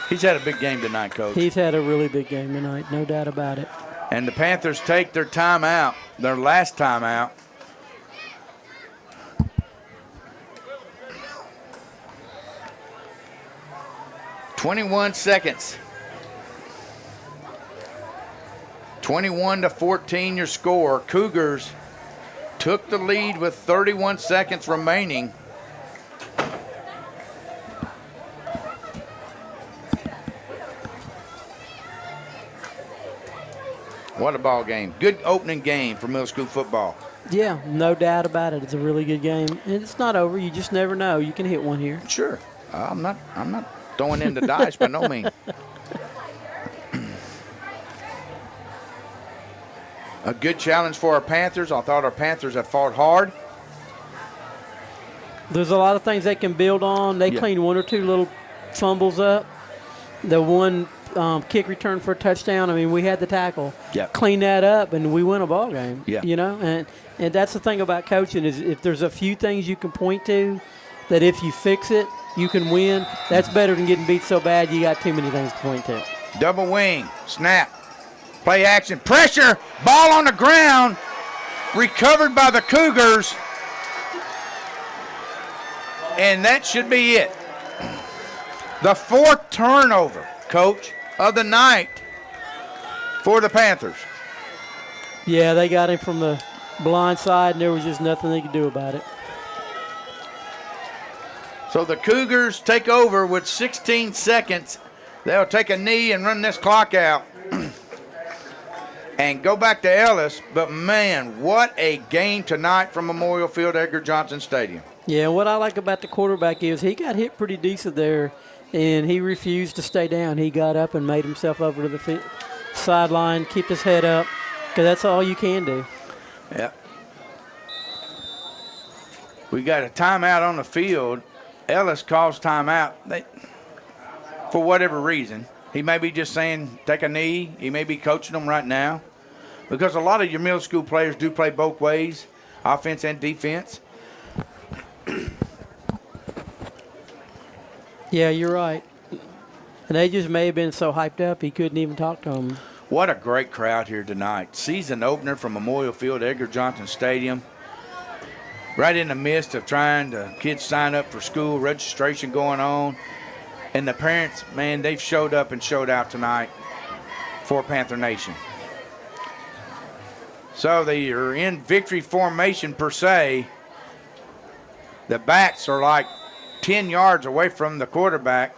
He's had a big game tonight, Coach. He's had a really big game tonight, no doubt about it. And the Panthers take their timeout, their last timeout. "21 seconds. 21-14 your score. Cougars took the lead with 31 seconds remaining. What a ball game. Good opening game for middle school football. Yeah, no doubt about it. It's a really good game. And it's not over. You just never know. You can hit one here. Sure. I'm not throwing in the dice by no means. A good challenge for our Panthers. I thought our Panthers have fought hard. There's a lot of things they can build on. They cleaned one or two little fumbles up. The one kick return for a touchdown. I mean, we had the tackle. Yep. Clean that up, and we win a ball game. Yeah. You know, and that's the thing about coaching is if there's a few things you can point to that if you fix it, you can win. That's better than getting beat so bad you got too many things to point to. Double wing, snap, play action, pressure, ball on the ground, recovered by the Cougars, and that should be it. The fourth turnover, Coach, of the night for the Panthers. Yeah, they got him from the blind side, and there was just nothing they could do about it. So the Cougars take over with 16 seconds. They'll take a knee and run this clock out and go back to Ellis. But, man, what a game tonight from Memorial Field, Edgar Johnson Stadium. Yeah, what I like about the quarterback is he got hit pretty decent there, and he refused to stay down. He got up and made himself over to the sideline, keep his head up, because that's all you can do. Yeah. We got a timeout on the field. Ellis calls timeout for whatever reason. He may be just saying take a knee. He may be coaching them right now because a lot of your middle school players do play both ways, offense and defense. Yeah, you're right. And they just may have been so hyped up he couldn't even talk to them. What a great crowd here tonight. Season opener from Memorial Field, Edgar Johnson Stadium. Right in the midst of trying to kids sign up for school, registration going on. And the parents, man, they've showed up and showed out tonight for Panther Nation. So they are in victory formation per se. The backs are like 10 yards away from the quarterback.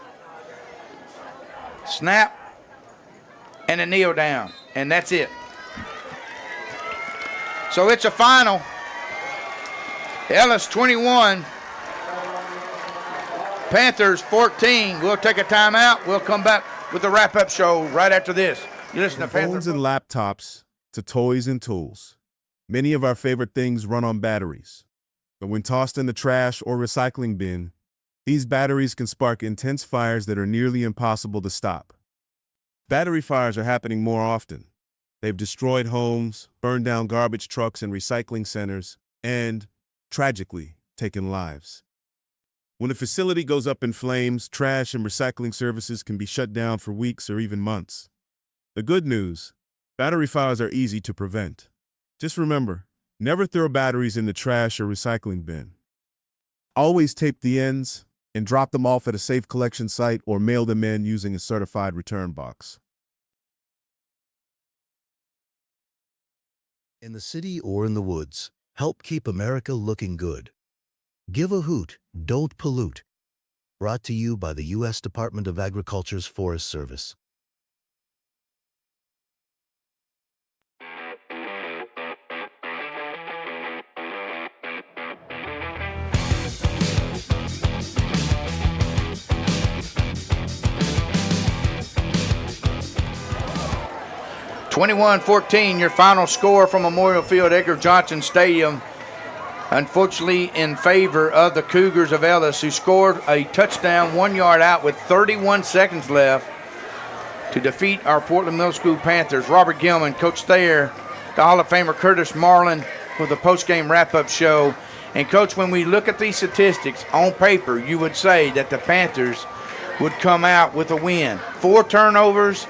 Snap and a kneel down, and that's it. So it's a final. Ellis 21, Panthers 14. We'll take a timeout. We'll come back with the wrap-up show right after this. You listen to phones and laptops to toys and tools. Many of our favorite things run on batteries. But when tossed in the trash or recycling bin, these batteries can spark intense fires that are nearly impossible to stop. Battery fires are happening more often. They've destroyed homes, burned down garbage trucks and recycling centers, and, tragically, taken lives. When a facility goes up in flames, trash and recycling services can be shut down for weeks or even months. The good news, Battery fires are easy to prevent. Just remember, never throw batteries in the trash or recycling bin. Always tape the ends and drop them off at a safe collection site or mail them in using a certified return box. In the city or in the woods, help keep America looking good. Give a hoot, don't pollute. Brought to you by the U.S. Department of Agriculture's Forest Service. (21-14), your final score from Memorial Field, Edgar Johnson Stadium. Unfortunately, in favor of the Cougars of Ellis, who scored a touchdown 1 yard out with 31 seconds left to defeat our Portland Middle School Panthers. Robert Gilman, Coach Thayer, the Hall of Famer Curtis Marlin with the post-game wrap-up show. And, Coach, when we look at these statistics on paper, you would say that the Panthers would come out with a win. 4 turnovers,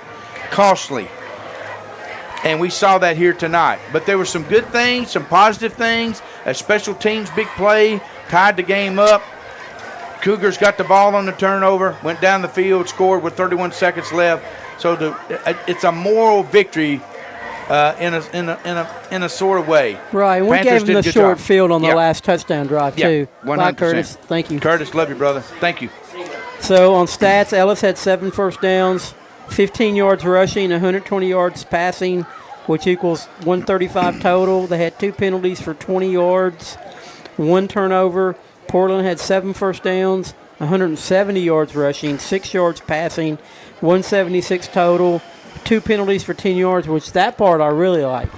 costly. And we saw that here tonight. But there were some good things, some positive things. A special teams big play, tied the game up. Cougars got the ball on the turnover, went down the field, scored with 31 seconds left. So it's a moral victory in a sort of way. Right, and we Panthers gave them the short field on the Yeah. last touchdown drive, Yeah, too. 100%. Bye, Curtis. Thank you. Curtis, love you, brother. Thank you. So on stats, Ellis had 7 first downs, 15 yards rushing, 120 yards passing, which equals 135 total. They had 2 penalties for 20 yards, 1 turnover. Portland had 7 first downs, 170 yards rushing, 6 yards passing, 176 total, 2 penalties for 10 yards, which that part I really like.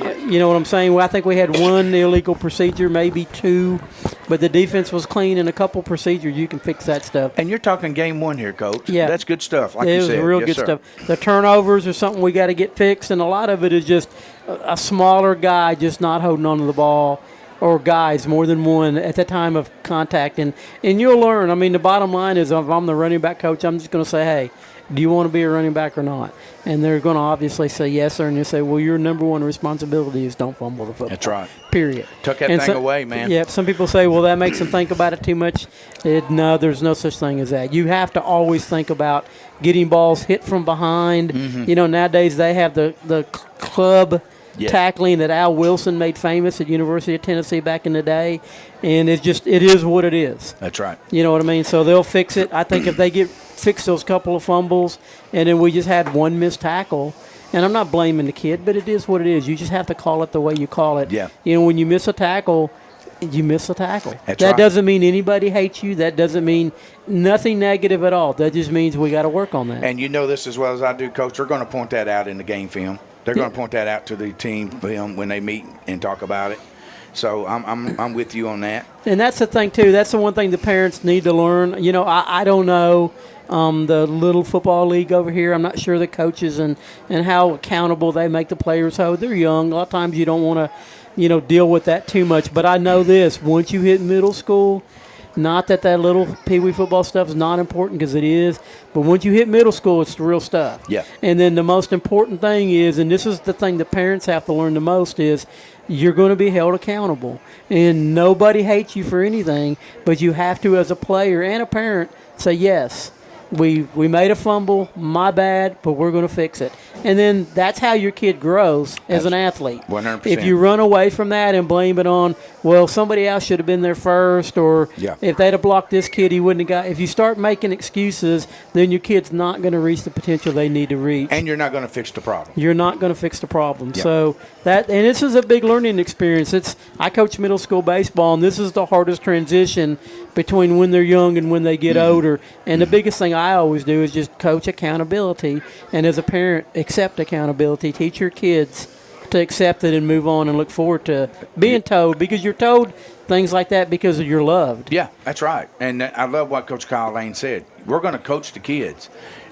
You know what I'm saying? Well, I think we had 1 illegal procedure, maybe 2, but the defense was clean and a couple procedures. You can fix that stuff. And you're talking game 1 here, Coach. Yeah. That's good stuff, like it you was said. real Yes, good sir. stuff. The turnovers are something we got to get fixed, and a lot of it is just a smaller guy just not holding on to the ball, or guys, more than one, at the time of contact. And you'll learn. I mean, the bottom line is if I'm the running back coach, I'm just going to say, hey, do you want to be a running back or not? And they're going to obviously say yes, sir. And you say, well, your number one responsibility is don't fumble the football. That's right. Period. Took that And thing away, man. Yeah, some people say, well, that makes them think about it too much. No, there's no such thing as that. You have to always think about getting balls hit from behind. Mhm. You know, nowadays they have the club tackling that Al Wilson made famous at University of Tennessee back in the day. And it is what it is. That's right. You know what I mean? So they'll fix it. I think if they fix those couple of fumbles, and then we just had 1 missed tackle, and I'm not blaming the kid, but it is what it is. You just have to call it the way you call it. Yeah. You know, when you miss a tackle, you miss a tackle. That's that right. doesn't mean anybody hates you. That doesn't mean nothing negative at all. That just means we got to work on that. And you know this as well as I do, Coach. They're going to point that out in the game film. They're going to point that out to the team film when they meet and talk about it. So I'm with you on that. And that's the thing, too. That's the one thing the parents need to learn. You know, I don't know the little football league over here. I'm not sure the coaches and how accountable they make the players. So they're young. A lot of times you don't want to, deal with that too much. But I know this. Once you hit middle school, not that little peewee football stuff is not important, because it is, but once you hit middle school, it's the real stuff. Yeah. And then the most important thing is, and this is the thing the parents have to learn the most, is you're going to be held accountable. And nobody hates you for anything, but you have to, as a player and a parent, say, yes, we made a fumble, my bad, but we're going to fix it. And then that's how your kid grows as an athlete. 100%. If you run away from that and blame it on, well, somebody else should have been there first, or if they'd have blocked this kid, he wouldn't have got. If you start making excuses, then your kid's not going to reach the potential they need to reach. And you're not going to fix the problem. You're not going to fix the problem. Yeah. So and this is a big learning experience. I coach middle school baseball, and this is the hardest transition between when they're young and when they get older. And the biggest thing I always do is just coach accountability. And as a parent, accept accountability. Teach your kids to accept it and move on and look forward to being told, because you're told things like that because you're loved. Yeah, that's right. And I love what Coach Kyle Lane said. We're going to coach the kids.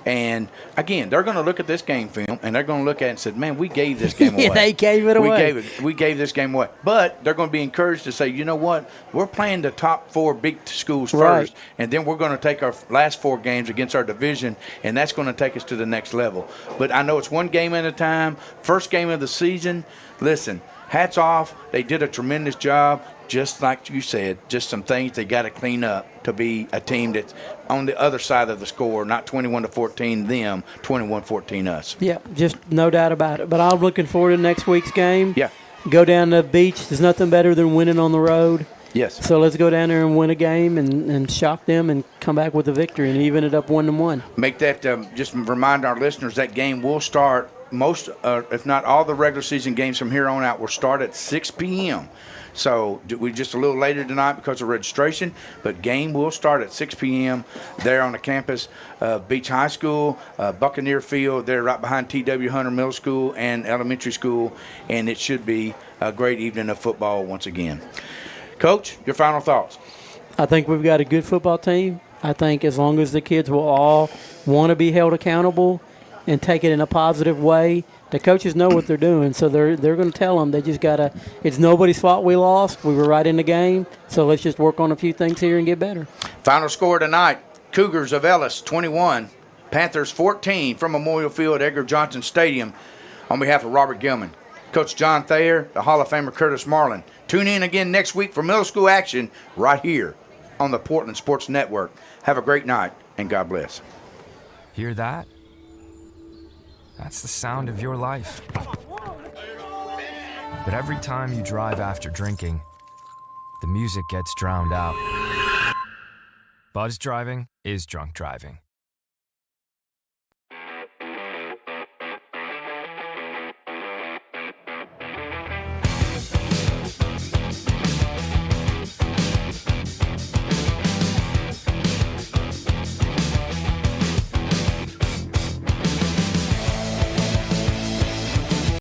And again, they're going to look at this game film and they're going to look at it and say, "Man, we gave this game away. Yeah, they gave it away. We gave this game away." But they're going to be encouraged to say, "You know what? We're playing the top 4 big schools first, and then we're going to take our last 4 games against our division, and that's going to take us to the next level." But I know it's one game at a time. First game of the season. Listen, hats off. They did a tremendous job. Just like you said, just some things they got to clean up to be a team that's on the other side of the score, not 21-14 them, 21-14 us. Yeah, just no doubt about it. But I'm looking forward to next week's game. Yeah. Go down to the beach. There's nothing better than winning on the road. Yes. So let's go down there and win a game and shock them and come back with a victory and even it up 1-1. Make that, just remind our listeners, that game will start most, if not all the regular season games from here on out will start at 6 p.m. So we're just a little later tonight because of registration, but game will start at 6 p.m. there on the campus of Beach High School, Buccaneer Field. They're right behind T.W. Hunter Middle School and Elementary School, and it should be a great evening of football once again. Coach, your final thoughts? I think we've got a good football team. I think as long as the kids will all want to be held accountable and take it in a positive way, the coaches know what they're doing, so they're going to tell them. They just got to – it's nobody's fault we lost. We were right in the game, so let's just work on a few things here and get better. Final score tonight, Cougars of Ellis 21, Panthers 14 from Memorial Field at Edgar Johnson Stadium. On behalf of Robert Gilman, Coach John Thayer, the Hall of Famer Curtis Marlin. Tune in again next week for middle school action right here on the Portland Sports Network. Have a great night, and God bless. Hear that? That's the sound of your life. But every time you drive after drinking, the music gets drowned out. Buzz driving is drunk driving.